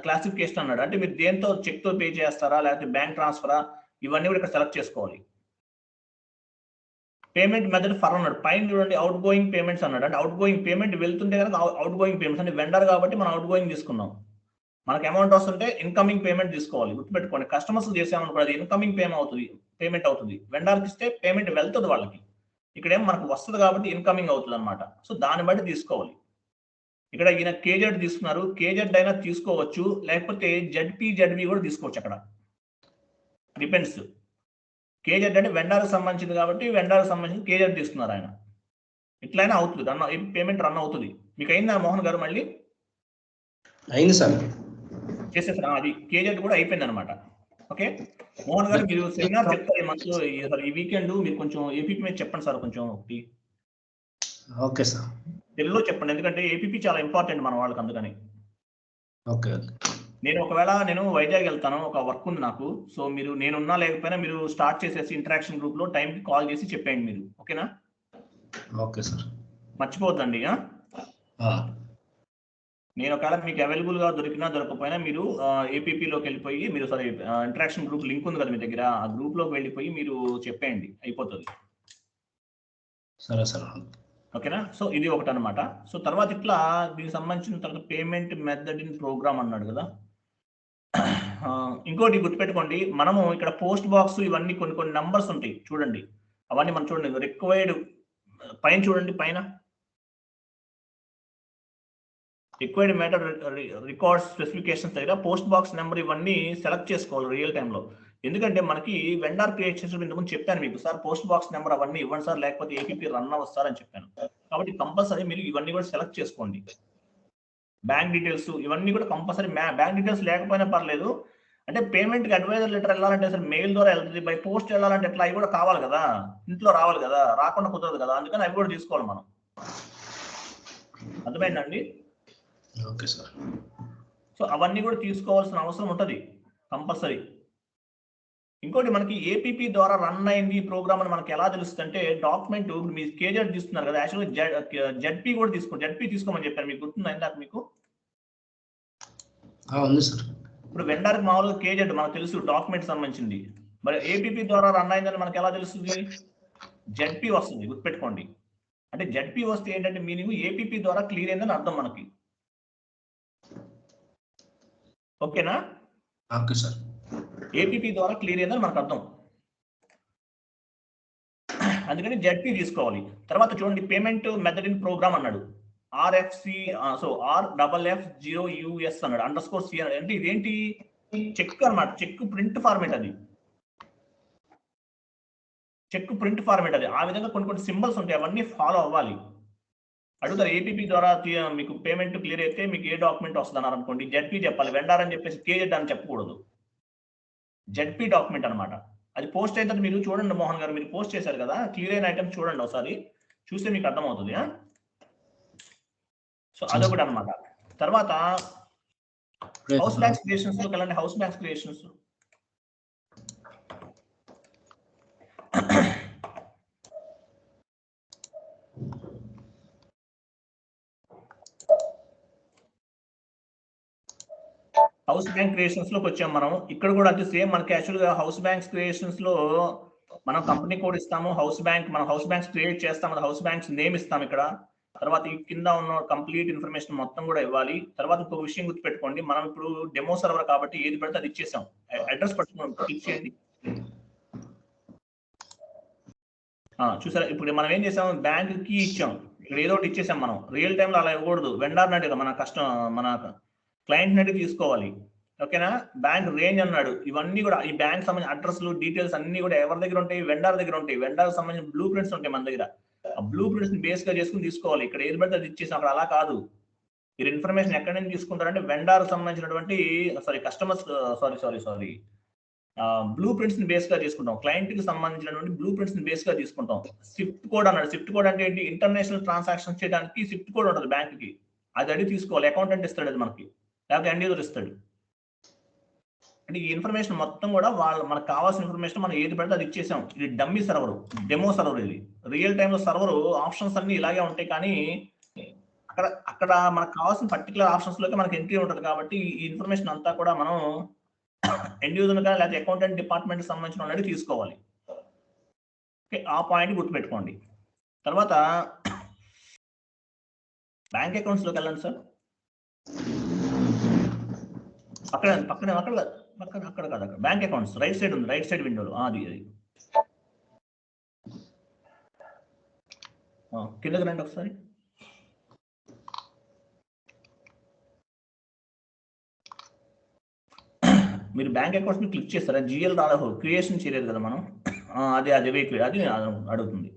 క్లాసిఫికేషన్ అన్నాడు. అంటే మీరు దేంతో చెక్తో పే చేస్తారా లేకపోతే బ్యాంక్ ట్రాన్స్ఫరా, ఇవన్నీ కూడా ఇక్కడ సెలెక్ట్ చేసుకోవాలి. పేమెంట్ మెథడ్ ఫర్ అన్నాడు. పైన చూడండి అవుట్ గోయింగ్ పేమెంట్స్ అన్నాడు. అంటే అవుట్ గోయింగ్ పేమెంట్ వెళ్తుంటే కనుక అవుట్ గోయింగ్ పేమెంట్స్ అంటే వెండర్ కాబట్టి మనం అవుట్ గోయింగ్ తీసుకున్నాం. మనకు అమౌంట్ వస్తుంటే ఇన్కమింగ్ పేమెంట్ తీసుకోవాలి. గుర్తుపెట్టుకోండి, కస్టమర్స్ చేసామనుకో అది ఇన్కమింగ్ పేమెంట్ అవుతుంది. వెండర్కి ఇస్తే పేమెంట్ వెళ్తుంది వాళ్ళకి. ఇక్కడేమో మనకు వస్తుంది కాబట్టి ఇన్కమింగ్ అవుతుంది అనమాట. సో దాన్ని బట్టి తీసుకోవాలి. ఇక్కడ ఈయన కేజెడ్ తీసుకున్నారు. కేజెడ్ అయినా తీసుకోవచ్చు, లేకపోతే జడ్పీ కూడా తీసుకోవచ్చు. అక్కడ డిపెండ్స్. కేజెడ్ అంటే వెండర్కి సంబంధించింది కాబట్టి వెండర్కి సంబంధించి కేజెడ్ తీసుకున్నారు ఆయన. ఇట్లయినా అవుతుంది, పేమెంట్ రన్ అవుతుంది. మీకు అయిందా మోహన్ గారు? మళ్ళీ అయింది సార్, చేసేసారు. అది కేజెడ్ కూడా అయిపోయింది అనమాట. ఓకే మోహన్ గారు, మీరు సెమినార్ చెప్తారు ఈ మంత్, ఈ వీకెండ్ మీరు కొంచెం ఏపీపీ మీద చెప్పండి సార్ కొంచెం ఒకటి. ఓకే సార్, తెలుగులో చెప్పండి, ఎందుకంటే ఏపీపీ చాలా ఇంపార్టెంట్ మన వాళ్ళకి. అందుకని ఓకే. నేను వైజాగ్ వెళ్తాను, ఒక వర్క్ ఉంది నాకు. సో మీరు నేనున్నా లేకపోయినా మీరు స్టార్ట్ చేసేసి ఇంటరాక్షన్ గ్రూప్ లో టైంకి కాల్ చేసి చెప్పండి మీరు. ఓకేనా? ఓకే సార్, మర్చిపోద్దండి. నేను ఒకవేళ మీకు అవైలబుల్ గా దొరికినా దొరకపోయినా మీరు ఏపీపీలోకి వెళ్ళిపోయి మీరు సరే ఇంటరాక్షన్ గ్రూప్ లింక్ ఉంది కదా మీ దగ్గర, ఆ గ్రూప్ లోకి వెళ్ళిపోయి మీరు చెప్పేయండి, అయిపోతుంది. సరే సార్, ఓకేనా? సో ఇది ఒకటి అనమాట. సో తర్వాత ఇట్లా దీనికి సంబంధించిన తర్వాత పేమెంట్ మెథడ్ ఇన్ ప్రోగ్రామ్ అన్నాడు కదా. ఇంకోటి గుర్తుపెట్టుకోండి, మనము ఇక్కడ పోస్ట్ బాక్స్ ఇవన్నీ కొన్ని నంబర్స్ ఉంటాయి చూడండి. అవన్నీ మనం చూడండి రిక్వైర్డ్ పైన చూడండి, పైన రిక్వైర్డ్ మ్యాటర్ రికార్డ్ స్పెసిఫికేషన్స్ దగ్గర పోస్ట్ బాక్స్ నెంబర్ ఇవన్నీ సెలెక్ట్ చేసుకోవాలి రియల్ టైంలో. ఎందుకంటే మనకి వెండర్ క్రియేట్ చేసినప్పుడు ఇంతకుముందు చెప్పాను మీకు, సార్ పోస్ట్ బాక్స్ నెంబర్ అవన్నీ ఇవ్వండి సార్, లేకపోతే ఏపీపీ రన్ అవ్వస్తారని చెప్పాను. కాబట్టి కంపల్సరీ మీరు ఇవన్నీ కూడా సెలెక్ట్ చేసుకోండి. బ్యాంక్ డీటెయిల్స్ ఇవన్నీ కూడా కంపల్సరీ. బ్యాంక్ డీటెయిల్స్ లేకపోయినా పర్లేదు. అంటే పేమెంట్కి అడ్వైజర్ లెటర్ వెళ్ళాలంటే సార్ మెయిల్ ద్వారా వెళ్తుంది, బై పోస్ట్ వెళ్ళాలంటే ఎట్లా, అవి కూడా కావాలి కదా, ఇంట్లో రావాలి కదా, రాకుండా కుదరదు కదా. అందుకని అవి కూడా తీసుకోవాలి మనం. అర్థమైందండి? Okay sir. సో అవన్నీ కూడా తీసుకోవాల్సిన అవసరం ఉంటుంది కంపల్సరీ. ఇంకోటి మనకి ఏపీపీ ద్వారా రన్ అయింది ప్రోగ్రామ్ అని మనకి ఎలా తెలుస్తుంది అంటే, డాక్యుమెంట్ మీ కేజెడ్ తీసుకున్నారు కదా, యాక్చువల్గా జడ్పీ కూడా జడ్పీ తీసుకోమని చెప్పాను. మీకు గుర్తుందా ఇందాక మీకు? ఉంది సార్. ఇప్పుడు వెండర్కి మామూలుగా కేజెడ్ మనకు తెలుసు డాక్యుమెంట్ సంబంధించింది. మరి ఏపీపీ ద్వారా రన్ అయిందని మనకి ఎలా తెలుస్తుంది? జడ్పీ వస్తుంది, గుర్తుపెట్టుకోండి. అంటే జడ్పీ వస్తే ఏంటంటే మీనింగ్ ఏపీపీ ద్వారా క్లియర్ అయిందని అర్థం మనకి. ఓకేనా? Okay sir. ఏపీపీ ద్వారా క్లియర్ అయిందని మనకు అర్థం. అందుకని జడ్పీ తీసుకోవాలి. తర్వాత చూడండి పేమెంట్ మెథడ్ ఇన్ ప్రోగ్రామ్ అన్నాడు. RFC సో RFF0US అన్నాడు, _C అన్నాడు. అంటే ఇదేంటి? చెక్ అన్నమాట. చెక్ ప్రింట్ ఫార్మేట్ అది. చెక్ ప్రింట్ ఫార్మేట్ అది. ఆ విధంగా కొన్ని సింబల్స్ ఉంటాయి, అవన్నీ ఫాలో అవ్వాలి. అడుగుతారు ఏపీపీ ద్వారా మీకు పేమెంట్ క్లియర్ అయితే మీకు ఏ డాక్యుమెంట్ వస్తుంది అన్నారు అనుకోండి, జడ్పీ చెప్పాలి. వెండర్ అని చెప్పేసి కేజెడ్ అని చెప్పకూడదు. జడ్పీ డాక్యుమెంట్ అనమాట. అది పోస్ట్ అయితే మీరు చూడండి మోహన్ గారు, మీరు పోస్ట్ చేశారు కదా, క్లియర్ అయిన ఐటమ్స్ చూడండి ఒకసారి, చూస్తే మీకు అర్థమవుతుంది. సో అదొకటి అనమాట. తర్వాత హౌస్ బ్యాంక్స్ క్రియేషన్స్ లోకి వెళ్ళండి. House banks creations house bank creations లోకి వచ్చాం మనం. ఇక్కడ కూడా అంటే సేమ్ మనకి యాక్చువల్గా హౌస్ బ్యాంక్స్ క్రియేషన్స్ లో మనం కంపెనీ కోడ్ ఇస్తాము. హౌస్ బ్యాంక్ మనం హౌస్ బ్యాంక్స్ క్రియేట్ చేస్తాం, హౌస్ బ్యాంక్స్ నేమ్ ఇస్తాం. ఇక్కడ తర్వాత ఈ కింద ఉన్న కంప్లీట్ ఇన్ఫర్మేషన్ మొత్తం కూడా ఇవ్వాలి. తర్వాత ఇంకో విషయం గుర్తుపెట్టుకోండి, మనం ఇప్పుడు డెమో సర్వర్ కాబట్టి ఏది పడితే అది ఇచ్చేసాం. అడ్రస్ పట్టుకుని క్లిక్ చేయండి. చూసారా, ఇప్పుడు మనం ఏం చేసాం, బ్యాంక్ కీ ఇచ్చాం, ఇక్కడ ఏదో ఒకటి ఇచ్చేసాం. మనం రియల్ టైంలో అలా ఇవ్వకూడదు. వెండర్ అడిగా మన క్లయింట్ అడిగి తీసుకోవాలి. ఓకేనా. బ్యాంక్ రేంజ్ అన్నాడు, ఇవన్నీ కూడా ఈ బ్యాంక్ సంబంధించిన అడ్రస్లు డీటెయిల్స్ అన్ని కూడా ఎవరి దగ్గర ఉంటాయి, వెండర్ దగ్గర ఉంటాయి. వెండర్ సంబంధించిన బ్లూ ప్రింట్స్ ఉంటాయి మన దగ్గర. ఆ బ్లూ ప్రింట్స్ ని బేస్ గా చేసుకుని తీసుకోవాలి. ఇక్కడ ఏది పడితే అది ఇచ్చేసాం, అక్కడ అలా కాదు. మీరు ఇన్ఫర్మేషన్ ఎక్కడి నుంచి తీసుకుంటారంటే వెండర్ సంబంధించినటువంటి కస్టమర్స్ సారీ బ్లూ ప్రింట్స్ ని బేస్ గా తీసుకుంటాం. క్లయింట్ కి సంబంధించినటువంటి బ్లూ ప్రింట్స్ ని బేస్ గా తీసుకుంటాం. స్విఫ్ట్ కోడ్ అన్నాడు. స్విఫ్ట్ కోడ్ అంటే ఏంటి, ఇంటర్నేషనల్ ట్రాన్సాక్షన్ చేయడానికి స్విఫ్ట్ కోడ్ ఉంటుంది బ్యాంక్ కి. అది అడిగి తీసుకోవాలి. అకౌంటెంట్ ఇస్తాడు అది మనకి, లేకపోతే ఎండ్ యూజర్ ఇస్తాడు. అంటే ఈ ఇన్ఫర్మేషన్ మొత్తం కూడా మనకు కావాల్సిన ఇన్ఫర్మేషన్ మనం ఏది పడితే అది ఇచ్చేసాం. ఇది డమ్మీ సర్వర్, డెమో సర్వర్. ఇది రియల్ టైమ్ లో సర్వర్ ఆప్షన్స్ అన్ని ఇలాగే ఉంటాయి, కానీ అక్కడ మనకు కావాల్సిన పర్టికులర్ ఆప్షన్స్ లోకి మనకి ఎంట్రీ ఉంటుంది. కాబట్టి ఈ ఇన్ఫర్మేషన్ అంతా కూడా మనం ఎండ్ యూజర్ గా లేకపోతే అకౌంటెంట్ డిపార్ట్మెంట్ సంబంధించిన వాళ్ళని తీసుకోవాలి. ఓకే, ఆ పాయింట్ గుర్తుపెట్టుకోండి. తర్వాత బ్యాంక్ అకౌంట్స్ లోకి వెళ్ళండి సార్. అక్కడ కాదు, అక్కడ బ్యాంక్ అకౌంట్స్ రైట్ సైడ్ ఉంది, రైట్ సైడ్ విండోలో. అది కిందకి రండి ఒకసారి. మీరు బ్యాంక్ అకౌంట్స్ ని క్లిక్ చేస్తారా, జిఎల్ రాలేదు, క్రియేషన్ చేయలేదు కదా మనం. అది వెయిట్ అది అడుగుతుంది.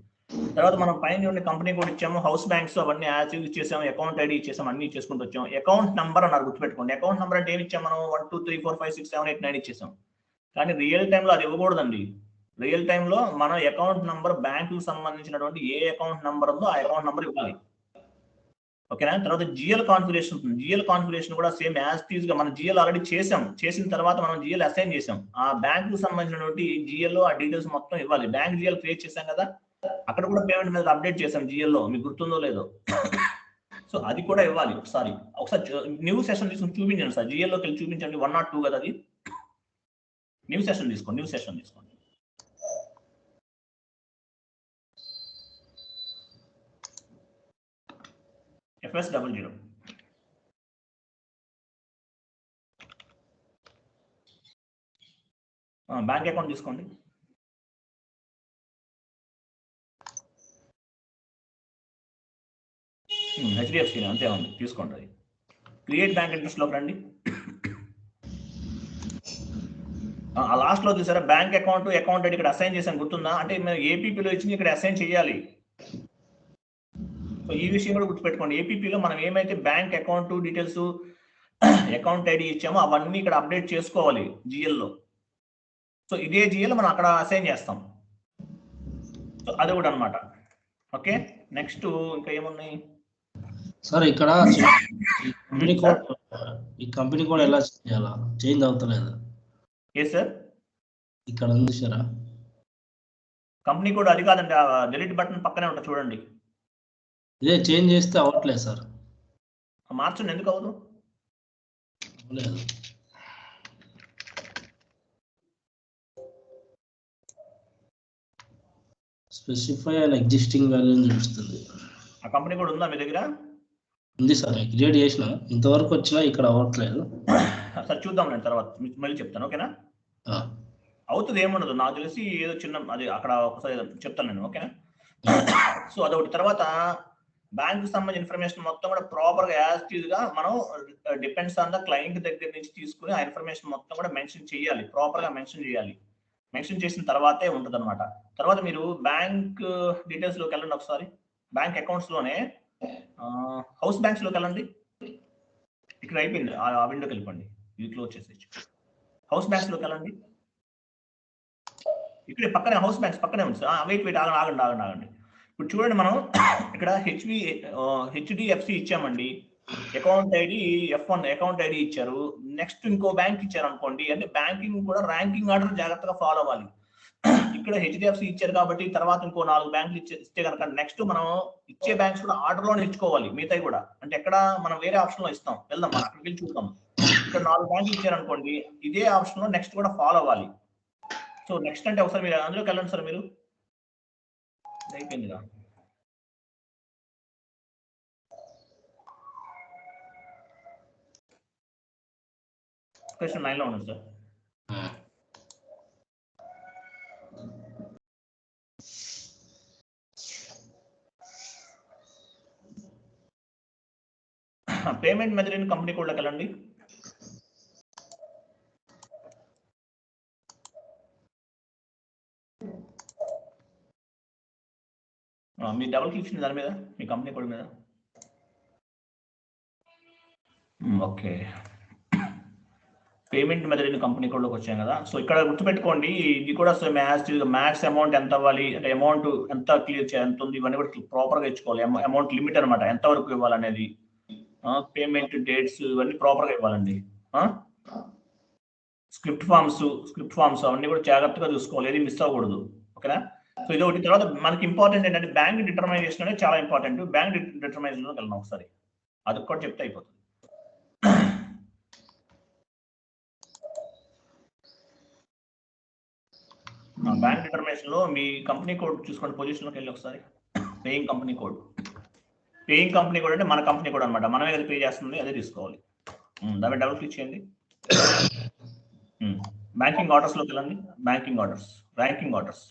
తర్వాత మనం పైన కంపెనీ కూడా ఇచ్చాము, హౌస్ బ్యాంక్స్ అవన్నీ యాక్టివ్ ఇచ్చేసాము, అకౌంట్ ఐడి ఇచ్చేసాము, అన్ని చేసుకుంటూ వచ్చాము. అకౌంట్ నంబర్ అన్నారు, గుర్తుపెట్టుకోండి. అకౌంట్ నంబర్ అంటే ఏమి ఇచ్చాము మనం, 1 2 3 4 5 6 7 8 9 ఇచ్చేసాం. కానీ రియల్ టైంలో అది ఇవ్వకూడదండి. రియల్ టైంలో మనం అకౌంట్ నంబర్ బ్యాంకుకి సంబంధించినటువంటి ఏ అకౌంట్ నంబర్ ఉందో ఆ అకౌంట్ నంబర్ ఇవ్వాలి. ఓకేనా. తర్వాత జిఎల్ కాన్ఫిగరేషన్ ఉంటుంది. జిఎల్ కాన్ఫిగరేషన్ కూడా సేమ్ యాజ్ టీజ్ గా మనం జిఎల్ ఆల్రెడీ చేసిన తర్వాత మనం జిఎల్ అసైన్ చేసాం. ఆ బ్యాంక్ కు సంబంధించినటువంటి జిఎల్ ఆ డీటెయిల్స్ మొత్తం ఇవ్వాలి. బ్యాంక్ జిఎల్ క్రియేట్ చేసాం కదా, అక్కడ కూడా పేమెంట్ మీద అప్డేట్ చేసాం జిఎల్లో, మీకు గుర్తుందో లేదో. సో అది కూడా ఇవ్వాలి. ఒకసారి న్యూ సెషన్ తీసుకుని చూపించండి సార్. జిఎల్లోకి వెళ్ళి చూపించండి. 1 or 2 కదా అది. న్యూ సెషన్ తీసుకోండి. FS00 బ్యాంక్ అకౌంట్ తీసుకోండి. హెచ్డిఎఫ్సి అంతే ఉంది, తీసుకోండి. అది క్రియేట్ బ్యాంక్ ఇంట్రెస్ట్ లోకి రండి. ఆ లాస్ట్ లో చూసారా, బ్యాంక్ అకౌంట్ ఐడి ఇక్కడ అసైన్ చేసాను, గుర్తుందా? అంటే మేము ఏపీపీలో ఇచ్చి ఇక్కడ అసైన్ చేయాలి. సో ఈ విషయం కూడా గుర్తుపెట్టుకోండి. ఏపీపీలో మనం ఏమైతే bank account details account ID ఇచ్చామో అవన్నీ ఇక్కడ అప్డేట్ చేసుకోవాలి జిఎల్లో. సో ఇదే జిఎల్ మనం అక్కడ అసైన్ చేస్తాం. సో అది కూడా అనమాట. ఓకే, నెక్స్ట్ ఇంకా ఏమున్నాయి సార్? ఇక్కడ కంపెనీ కోడ్ ఎలా చేయాలా, చేంజ్ అవుతలేదు. ఏ సార్? ఇక్కడ ఉంది సార్ కంపెనీ కోడ్. అది కాదండి, డిలీట్ బటన్ పక్కనే ఉంటుంది చూడండి. ఇదే చేంజ్ చేస్తే అవ్వట్లేదు సార్. మార్చండి, ఎందుకు అవ్వదు? స్పెసిఫై అండ్ ఎగ్జిస్టింగ్ వాల్యూ చూపిస్తుంది. ఆ కంపెనీ కోడ్ ఉందా మీ దగ్గర? ఉంది సార్, క్రియేట్ చేసిన, ఇంతవరకు వచ్చినా ఇక్కడ అవ్వట్లేదు. సార్ చూద్దాం నేను తర్వాత మళ్ళీ చెప్తాను. ఓకేనా? అవుతుంది, ఏముండదు. నాకు తెలిసి ఏదో చిన్న అది అక్కడ ఒకసారి చెప్తాను నేను. ఓకేనా? సో అదొకటి. తర్వాత బ్యాంక్ సంబంధించిన ఇన్ఫర్మేషన్ మొత్తం కూడా ప్రాపర్ గా యాజ్ టీజ్ గా మనం డిపెండ్స్ ఆన్ ద క్లయింట్ దగ్గర నుంచి తీసుకుని ఆ ఇన్ఫర్మేషన్ మొత్తం కూడా మెన్షన్ చేయాలి, ప్రాపర్ గా మెన్షన్ చేయాలి. మెన్షన్ చేసిన తర్వాతే ఉంటుంది అనమాట. తర్వాత మీరు బ్యాంక్ డీటెయిల్స్ లోకి వెళ్ళండి ఒకసారి. బ్యాంక్ అకౌంట్స్ లోనే హౌస్ బ్యాంక్స్ లోకి వెళ్ళండి. ఇక్కడ అయిపోయింది, ఆ విండోకి వెళ్ళిపోండి. ఇది క్లోజ్ చేసేయచ్చు. హౌస్ బ్యాంక్స్ లోకి వెళ్ళండి. ఇక్కడ పక్కనే హౌస్ బ్యాంక్స్ పక్కనే ఉంది సార్. వెయిట్ ఆగండి. ఇప్పుడు చూడండి, మనం ఇక్కడ హెచ్డిఎఫ్సి ఇచ్చామండి. Account ID F1 account ID ఇచ్చారు. నెక్స్ట్ ఇంకో బ్యాంక్ ఇచ్చారు అనుకోండి, అంటే బ్యాంకింగ్ కూడా ర్యాంకింగ్ ఆర్డర్ జాగ్రత్తగా ఫాలో అవ్వాలి. ఇక్కడ హెచ్డిఎఫ్సి ఇచ్చారు కాబట్టి తర్వాత ఇంకో 4 బ్యాంకులు ఇస్తే కనుక నెక్స్ట్ మనం ఇచ్చే బ్యాంక్స్ కూడా ఆర్డర్ లోనే ఇచ్చుకోవాలి. మిగతాయి కూడా అంటే ఎక్కడ మనం వేరే ఆప్షన్ లో ఇస్తాం, వెళ్దాం మనం అక్కడికి వెళ్ళి చూద్దాం. ఇక్కడ 4 బ్యాంకులు ఇచ్చారు అనుకోండి, ఇదే ఆప్షన్ లో నెక్స్ట్ కూడా ఫాలో అవ్వాలి. సో నెక్స్ట్ అంటే ఒకసారి మీరు అందులోకి వెళ్ళండి సార్. మీరు అయిపోయిందిగా. క్వశ్చన్ 9 లో ఉంది sir. Payment method in company code లోకి వెళ్ళండి. మీ డబుల్ క్లిక్ దాని మీద, మీ కంపెనీ కోడ్ మీద. Okay, payment method in company కోడ్లోకి వచ్చాం కదా. సో ఇక్కడ గుర్తుపెట్టుకోండి, ఇది కూడా మ్యాక్స్ అమౌంట్ ఎంత అవ్వాలి అంటే అమౌంట్ ఎంత క్లియర్ చేయాలి, ఎంత ఉంది, ఇవన్నీ కూడా ప్రాపర్గా ఇచ్చుకోవాలి. అమౌంట్ లిమిట్ అనమాట, ఎంత వరకు ఇవ్వాలనేది, పేమెంట్ డేట్స్ ఇవన్నీ ప్రాపర్గా ఇవ్వాలండి. స్క్రిప్ట్ ఫామ్స్ అవన్నీ కూడా జాగ్రత్తగా చూసుకోవాలి, ఏది మిస్ అవ్వకూడదు. ఓకేనా? సో ఇది ఒకటి. తర్వాత మనకి ఇంపార్టెంట్ ఏంటంటే బ్యాంక్ డిటర్మైజేషన్ అనేది చాలా ఇంపార్టెంట్. బ్యాంక్ డిటర్మైజేషన్లోకి వెళ్ళిన ఒకసారి అది కూడా చెప్తే అయిపోతుంది. బ్యాంక్ డిటర్మినేషన్ లో మీ కంపెనీ కోడ్ చూసుకోండి, పొజిషన్లోకి వెళ్ళి ఒకసారి. పేయింగ్ కంపెనీ కోడ్ అంటే మన కంపెనీ కోడ్ అనమాట, మనమే కదా పే చేస్తుంది, అదే తీసుకోవాలి. దాని డబుల్ క్లిక్ చేయండి. బ్యాంకింగ్ ఆర్డర్స్ లోకి వెళ్ళండి. బ్యాంకింగ్ ఆర్డర్స్, ర్యాంకింగ్ ఆర్డర్స్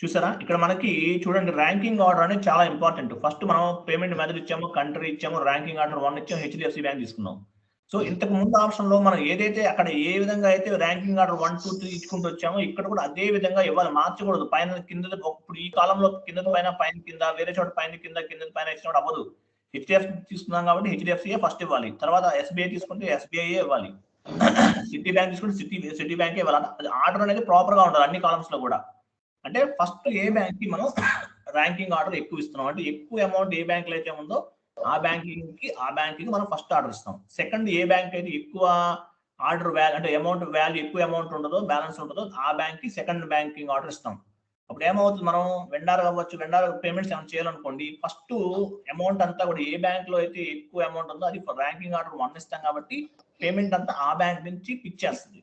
చూసారా? ఇక్కడ మనకి చూడండి, ర్యాంకింగ్ ఆర్డర్ అనేది చాలా ఇంపార్టెంట్. ఫస్ట్ మనం పేమెంట్ మెథడ్ ఇచ్చాము, కంట్రీ ఇచ్చాము, ర్యాంకింగ్ ఆర్డర్ 1 ఇచ్చాము, హెచ్డిఎఫ్సి బ్యాంక్ తీసుకున్నాం. సో ఇంతకు ముందు ఆప్షన్ లో మనం ఏదైతే అక్కడ ఏ విధంగా అయితే ర్యాంకింగ్ ఆర్డర్ 1, 2, 3 ఇచ్చుకుంటూ వచ్చామో ఇక్కడ కూడా అదే విధంగా ఇవ్వాలి, మార్చకూడదు. పైన కింద, ఇప్పుడు ఈ కాలంలో కింద పైన కింద, వేరే చోట పైన కింద పైన ఇచ్చినప్పుడు అవ్వదు. హెచ్డిఎఫ్సి తీసుకున్నాం కాబట్టి హెచ్డిఎఫ్సియే ఫస్ట్ ఇవ్వాలి, తర్వాత ఎస్బీఐ తీసుకుంటే ఎస్బీఐ ఇవ్వాలి, సిటీ బ్యాంక్ తీసుకుంటే సిటీ బ్యాంకే ఇవ్వాలి. ఆర్డర్ అనేది ప్రాపర్ గా ఉండాలి అన్ని కాలమ్స్ లో కూడా. అంటే ఫస్ట్ ఏ బ్యాంక్ కి మనం ర్యాంకింగ్ ఆర్డర్ ఎక్కువ ఇస్తున్నాం అంటే ఎక్కువ అమౌంట్ ఏ బ్యాంక్ లో అయితే ఉందో ఆ బ్యాంకింగ్ మనం ఫస్ట్ ఆర్డర్ ఇస్తాం. సెకండ్ ఏ బ్యాంక్ అయితే ఎక్కువ ఆర్డర్ వాల్యూ అంటే ఎక్కువ అమౌంట్ ఉండదో, బ్యాలెన్స్ ఉంటుందో ఆ బ్యాంక్ కి సెకండ్ బ్యాంకింగ్ ఆర్డర్ ఇస్తాం. అప్పుడు ఏమవుతుంది, మనం వెండర్ పేమెంట్స్ ఏమైనా చేయాలనుకోండి, ఫస్ట్ అమౌంట్ అంతా కూడా ఏ బ్యాంక్ లో అయితే ఎక్కువ అమౌంట్ ఉందో అది ర్యాంకింగ్ ఆర్డర్ 1 ఇస్తాం కాబట్టి పేమెంట్ అంతా ఆ బ్యాంక్ నుంచి పిక్ చేస్తుంది.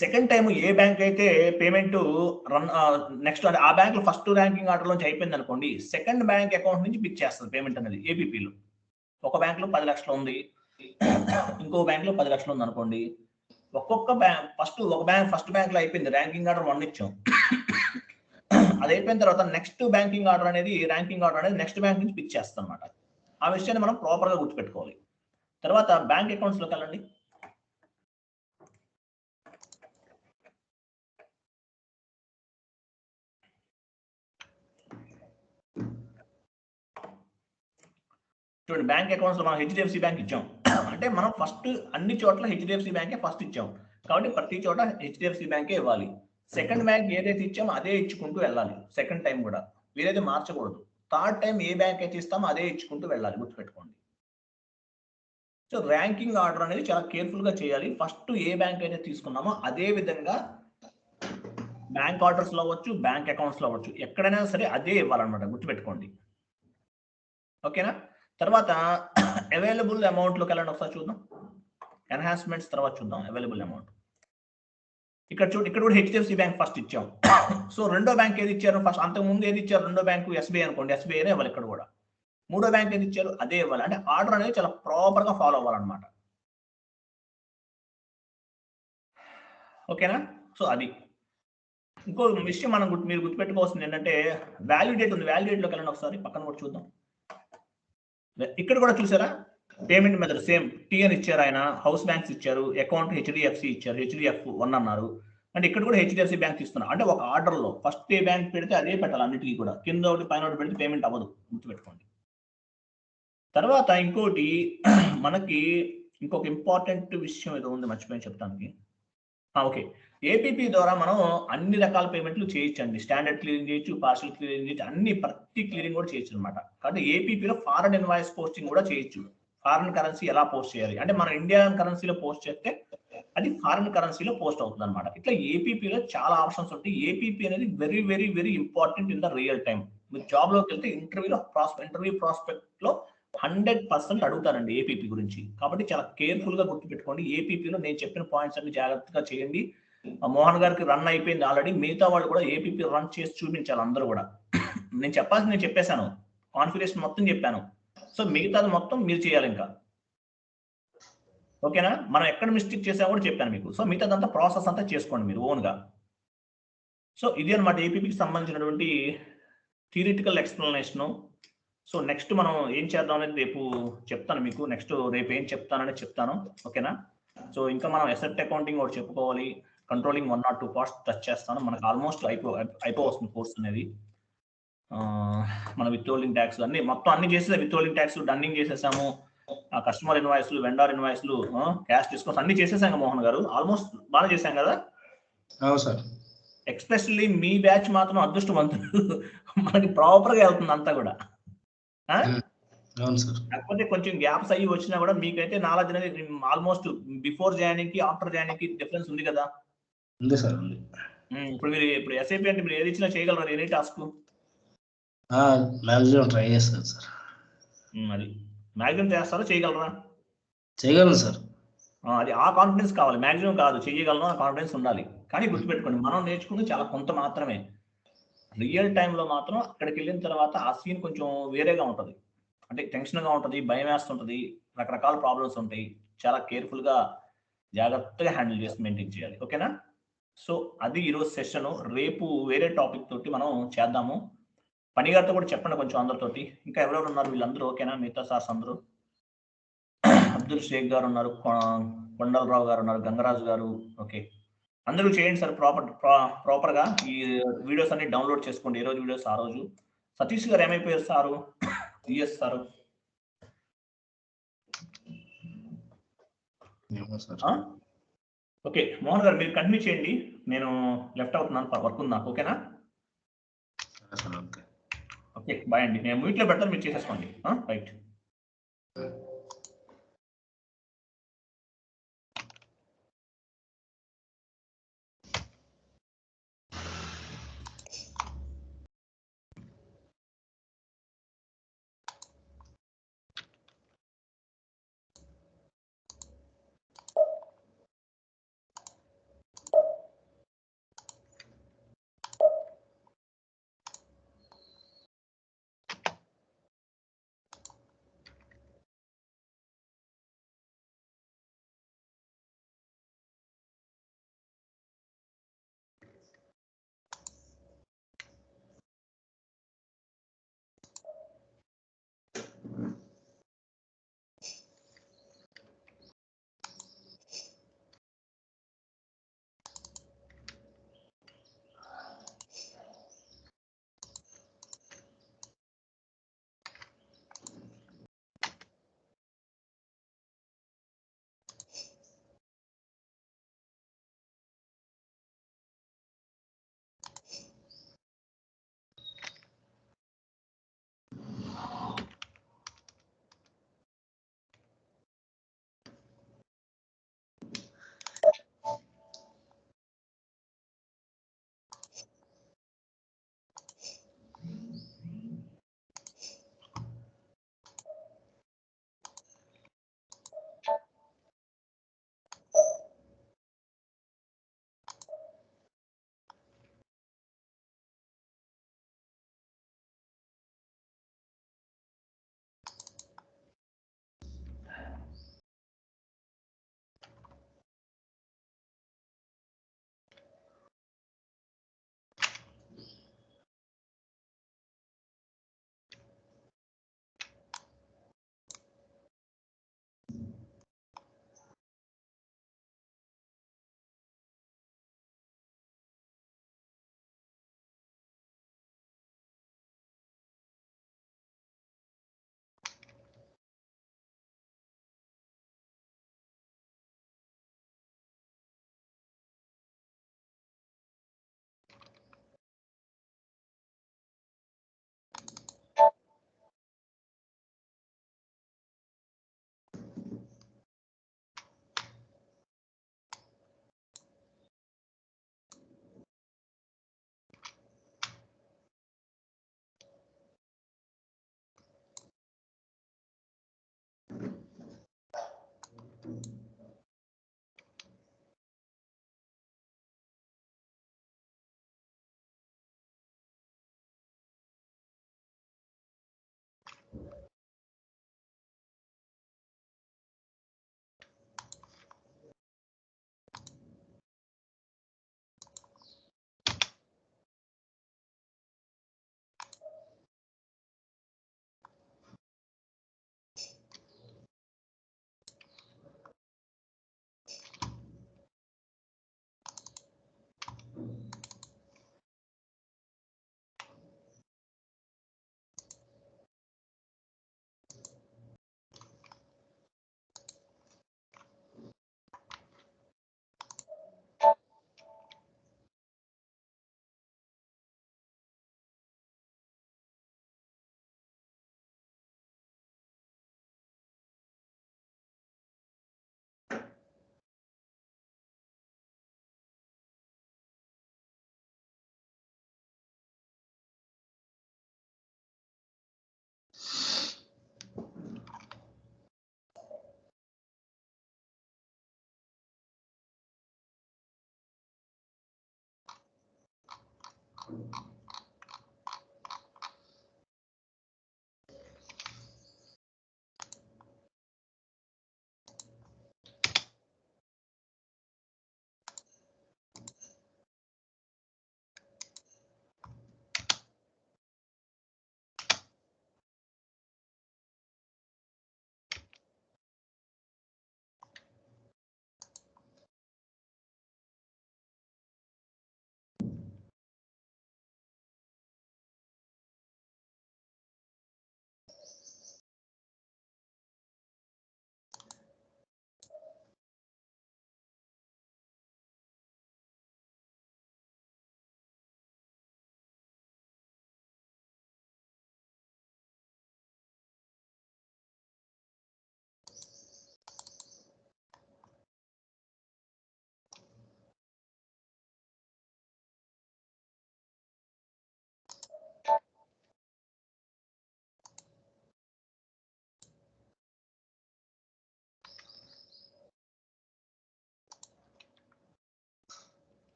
సెకండ్ టైం ఏ బ్యాంక్ అయితే పేమెంట్ నెక్స్ట్ అంటే ఆ బ్యాంక్ లో ఫస్ట్ ర్యాంకింగ్ ఆర్డర్ నుంచి అయిపోయింది అనుకోండి, సెకండ్ బ్యాంక్ అకౌంట్ నుంచి పిక్ చేస్తుంది పేమెంట్ అనేది ఏపీపీలో. ఒక బ్యాంక్ లో 10 లక్షలు ఉంది, ఇంకో బ్యాంక్ లో 10 లక్షలు ఉంది అనుకోండి. ఒక్కొక్క బ్యాంక్ ఫస్ట్ బ్యాంక్ లో అయిపోయింది, ర్యాంకింగ్ ఆర్డర్ 1 ఇచ్చాం. అది అయిపోయిన తర్వాత నెక్స్ట్ ర్యాంకింగ్ ఆర్డర్ అనేది నెక్స్ట్ బ్యాంక్ నుంచి పిక్ చేస్తాం అనమాట. ఆ విషయాన్ని మనం ప్రాపర్ గా గుర్తుపెట్టుకోవాలి. తర్వాత బ్యాంక్ అకౌంట్స్ లోకి వెళ్ళండి. చూడండి, బ్యాంక్ అకౌంట్స్ లో మనం హెచ్డిఎఫ్సి బ్యాంక్ ఇచ్చాం అంటే మనం ఫస్ట్ అన్ని చోట్ల హెచ్డిఎఫ్సి బ్యాంకే ఫస్ట్ ఇచ్చాం కాబట్టి ప్రతి చోట హెచ్డిఎఫ్సి బ్యాంకే ఇవ్వాలి. సెకండ్ బ్యాంక్ ఏదైతే ఇచ్చామో అదే ఇచ్చుకుంటూ వెళ్ళాలి. సెకండ్ టైం కూడా వేరేది మార్చకూడదు. థర్డ్ టైం ఏ బ్యాంక్ అయితే ఇస్తామో అదే ఇచ్చుకుంటూ వెళ్ళాలి, గుర్తుపెట్టుకోండి. సో ర్యాంకింగ్ ఆర్డర్ అనేది చాలా కేర్ఫుల్ గా చేయాలి. ఫస్ట్ ఏ బ్యాంక్ అయితే తీసుకున్నామో అదే విధంగా బ్యాంక్ ఆర్డర్స్ లో అవ్వచ్చు, బ్యాంక్ అకౌంట్స్ లో అవ్వచ్చు, ఎక్కడైనా సరే అదే ఇవ్వాలన్నమాట, గుర్తుపెట్టుకోండి. ఓకేనా? తర్వాత అవైలబుల్ అమౌంట్ లోకి వెళ్ళండి ఒకసారి చూద్దాం. ఎన్హాన్స్మెంట్స్ తర్వాత చూద్దాం. అవైలబుల్ అమౌంట్ ఇక్కడ కూడా హెచ్డిఎఫ్సి బ్యాంక్ ఫస్ట్ ఇచ్చాం. సో రెండో బ్యాంక్ ఏది ఇచ్చారు ఫస్ట్, అంతకు ముందు ఏది ఇచ్చారు రెండో బ్యాంకు ఎస్బీఐ అనుకోండి, ఎస్బీఐనే ఇవ్వాలి ఇక్కడ కూడా. మూడో బ్యాంక్ ఏది ఇచ్చారు అదే ఇవ్వాలి. అంటే ఆర్డర్ అనేది చాలా ప్రాపర్ గా ఫాలో అవ్వాలన్నమాట. ఓకేనా? సో అది ఇంకో విషయం మీరు గుర్తుపెట్టుకోవాల్సింది ఏంటంటే వాల్యూ డేట్ ఉంది. వాల్యూ డేట్ లోకి వెళ్ళండి ఒకసారి, పక్కన కూడా చూద్దాం. ఇక్కడ కూడా చూసారా, పేమెంట్ మెథడ్ సేమ్ టీఎన్ ఇచ్చారు, ఆయన హౌస్ బ్యాంక్స్ ఇచ్చారు, అకౌంట్ హెచ్డిఎఫ్సి ఇచ్చారు, హెచ్డిఎఫ్ 1 అన్నారు. అంటే ఇక్కడ కూడా హెచ్డిఎఫ్సి బ్యాంక్ తీసుకున్నారు. అంటే ఒక ఆర్డర్ లో ఫస్ట్ ఏ బ్యాంక్ పెడితే అదే పెట్టాలి అన్నిటికీ కూడా, కింద ఒకటి పైన ఒకటి పెడితే పేమెంట్ అవ్వదు, గుర్తుపెట్టుకోండి. తర్వాత ఇంకోటి మనకి ఇంకొక ఇంపార్టెంట్ విషయం ఏదో ఉంది, మర్చిపోయి చెప్తానికి. ఓకే, ఏపీపీ ద్వారా మనం అన్ని రకాల పేమెంట్లు చేయొచ్చండి. స్టాండర్డ్ క్లియరింగ్ చేయొచ్చు, పార్షల్ క్లియరింగ్ చేయొచ్చు, ప్రతి క్లియరింగ్ కూడా చేయొచ్చు అనమాట. కాబట్టి ఏపీపీలో ఫారెన్ ఇన్వాయిస్ పోస్టింగ్ కూడా చేయొచ్చు. ఫారెన్ కరెన్సీ ఎలా పోస్ట్ చేయాలి అంటే మన ఇండియన్ కరెన్సీలో పోస్ట్ చేస్తే అది ఫారెన్ కరెన్సీలో పోస్ట్ అవుతుంది అనమాట. ఇట్లా ఏపీపీలో చాలా ఆప్షన్స్ ఉంటాయి. ఏపీపీ అనేది very very very important in the real time. మీరు జాబ్ లోకి వెళ్తే ఇంటర్వ్యూ ప్రాస్పెక్ట్ లో 100% అడుగుతారండి ఏపీపీ గురించి. కాబట్టి చాలా కేర్ఫుల్ గా గుర్తుపెట్టుకోండి. ఏపీపీలో నేను చెప్పిన పాయింట్స్ అన్ని జాగ్రత్తగా చేయండి. మోహన్ గారికి రన్ అయిపోయింది ఆల్రెడీ, మిగతా వాళ్ళు కూడా ఏపీపీ రన్ చేసి చూపించాలి అందరూ కూడా. నేను చెప్పాల్సింది నేను చెప్పేశాను, కాన్ఫిగరేషన్ మొత్తం చెప్పాను. సో మిగతాది మొత్తం మీరు చేయాలి. ఇంకా ఓకేనా? మనం ఎక్కడ మిస్టేక్ చేసామో కూడా చెప్పాను మీకు. సో మిగతాదంతా ప్రాసెస్ అంతా చేసుకోండి మీరు ఓన్‌గా. సో ఇది అన్నమాట ఏపీపీకి సంబంధించినటువంటి థియరిటికల్ ఎక్స్‌ప్లనేషను. సో నెక్స్ట్ మనం ఏం చేద్దాం అనేది రేపు చెప్తాను మీకు. నెక్స్ట్ రేపు ఏం చెప్తాననేది చెప్తాను. ఓకేనా? సో ఇంకా మనం అసెట్ అకౌంటింగ్ ఒకటి చెప్పుకోవాలి. కంట్రోలింగ్ 1 ఆర్ 2 పార్ట్స్ టచ్ చేస్తాను. మనకు ఆల్మోస్ట్ అయిపోవస్తుంది కోర్స్ అనేది. మన విత్‌హోల్డింగ్ టాక్స్ అన్ని మొత్తం అన్ని చేసేసాం. విత్‌హోల్డింగ్ టాక్స్ డన్నింగ్ చేసేసాము. కస్టమర్ ఇన్వాయిస్‌లు, వెండార్ ఇన్వాయిస్‌లు, క్యాష్ డిస్కౌంట్స్ అన్ని చేసేసాం మోహన్ గారు. ఆల్మోస్ట్ బాగా చేశాం కదా! అవును సార్. ఎస్పెషల్లీ మీ బ్యాచ్ మాత్రం అదృష్టవంతులు. మనకి ప్రాపర్‌గా వెళ్తుంది అంతా కూడా. ఆ? అవును సార్. కాకపోతే కొంచెం గ్యాప్స్ అయ్యి వచ్చినా కూడా మీకైతే నాలెడ్జ్ అనేది ఆల్మోస్ట్ బిఫోర్ జాయినింగ్‌కి, ఆఫ్టర్ జాయినింగ్‌కి డిఫరెన్స్ ఉంది కదా! ఉంది సార్ ఉంది. ఇప్పుడు ఎస్ఐపి అంటే మీరు ఏది ఇచ్చినా చేయగలరా ఎనీ టాస్క్? మాక్సిమం ట్రై చేస్తాను సార్. అది మాక్సిమం చేస్తారా చేయగలరా? చేయగలను సార్. అది ఆ కాన్ఫిడెన్స్ కావాలి. మాక్సిమం కాదు చేయగలను ఆ కాన్ఫిడెన్స్ ఉండాలి. కానీ గుర్తుపెట్టుకోండి మనం నేర్చుకుంది చాలా కొంత మాత్రమే. రియల్ టైమ్‌లో మాత్రం అక్కడికెళ్ళిన తర్వాత ఆ సీన్ కొంచెం వేరేగా ఉంటది. అంటే టెన్షన్‌గా ఉంటది, భయమేస్తుంటది, రకరకాల ప్రాబ్లమ్స్ ఉంటాయి. చాలా కేర్‌ఫుల్‌గా జాగ్రత్తగా హ్యాండిల్ చేసి మెయింటైన్ చేయాలి. ఓకేనా? సో అది ఈరోజు సెషను. రేపు వేరే టాపిక్ తోటి మనం చేద్దాము. పని గారితో కూడా చెప్పండి కొంచెం అందరితోటి. ఇంకా ఎవరెవరు ఉన్నారు వీళ్ళందరూ ఓకేనా? మిగతా సార్స్ అందరూ. అబ్దుల్ షేక్ గారు ఉన్నారు. కొండలరావు గారు ఉన్నారు. గంగరాజు గారు. ఓకే. అందరూ చేయండి సార్ ప్రాపర్‌గా. ఈ వీడియోస్ అన్ని డౌన్‌లోడ్ చేసుకోండి. ఏ రోజు వీడియోస్ ఆ రోజు. సతీష్ గారు ఏమైపోయారు సారు? TS sir. ఏమో సార్. ఓకే. మోహన్ గారు మీరు కంటిన్యూ చేయండి. నేను లెఫ్ట్ అవుతున్నాను. వర్క్ ఉంది నాకు. ఓకేనా? సరే సార్. ఓకే. ఓకే. బాయ్ అండి. నేను మ్యూట్‌లో పెడతాను మీరు చేసేసుకోండి. రైట్.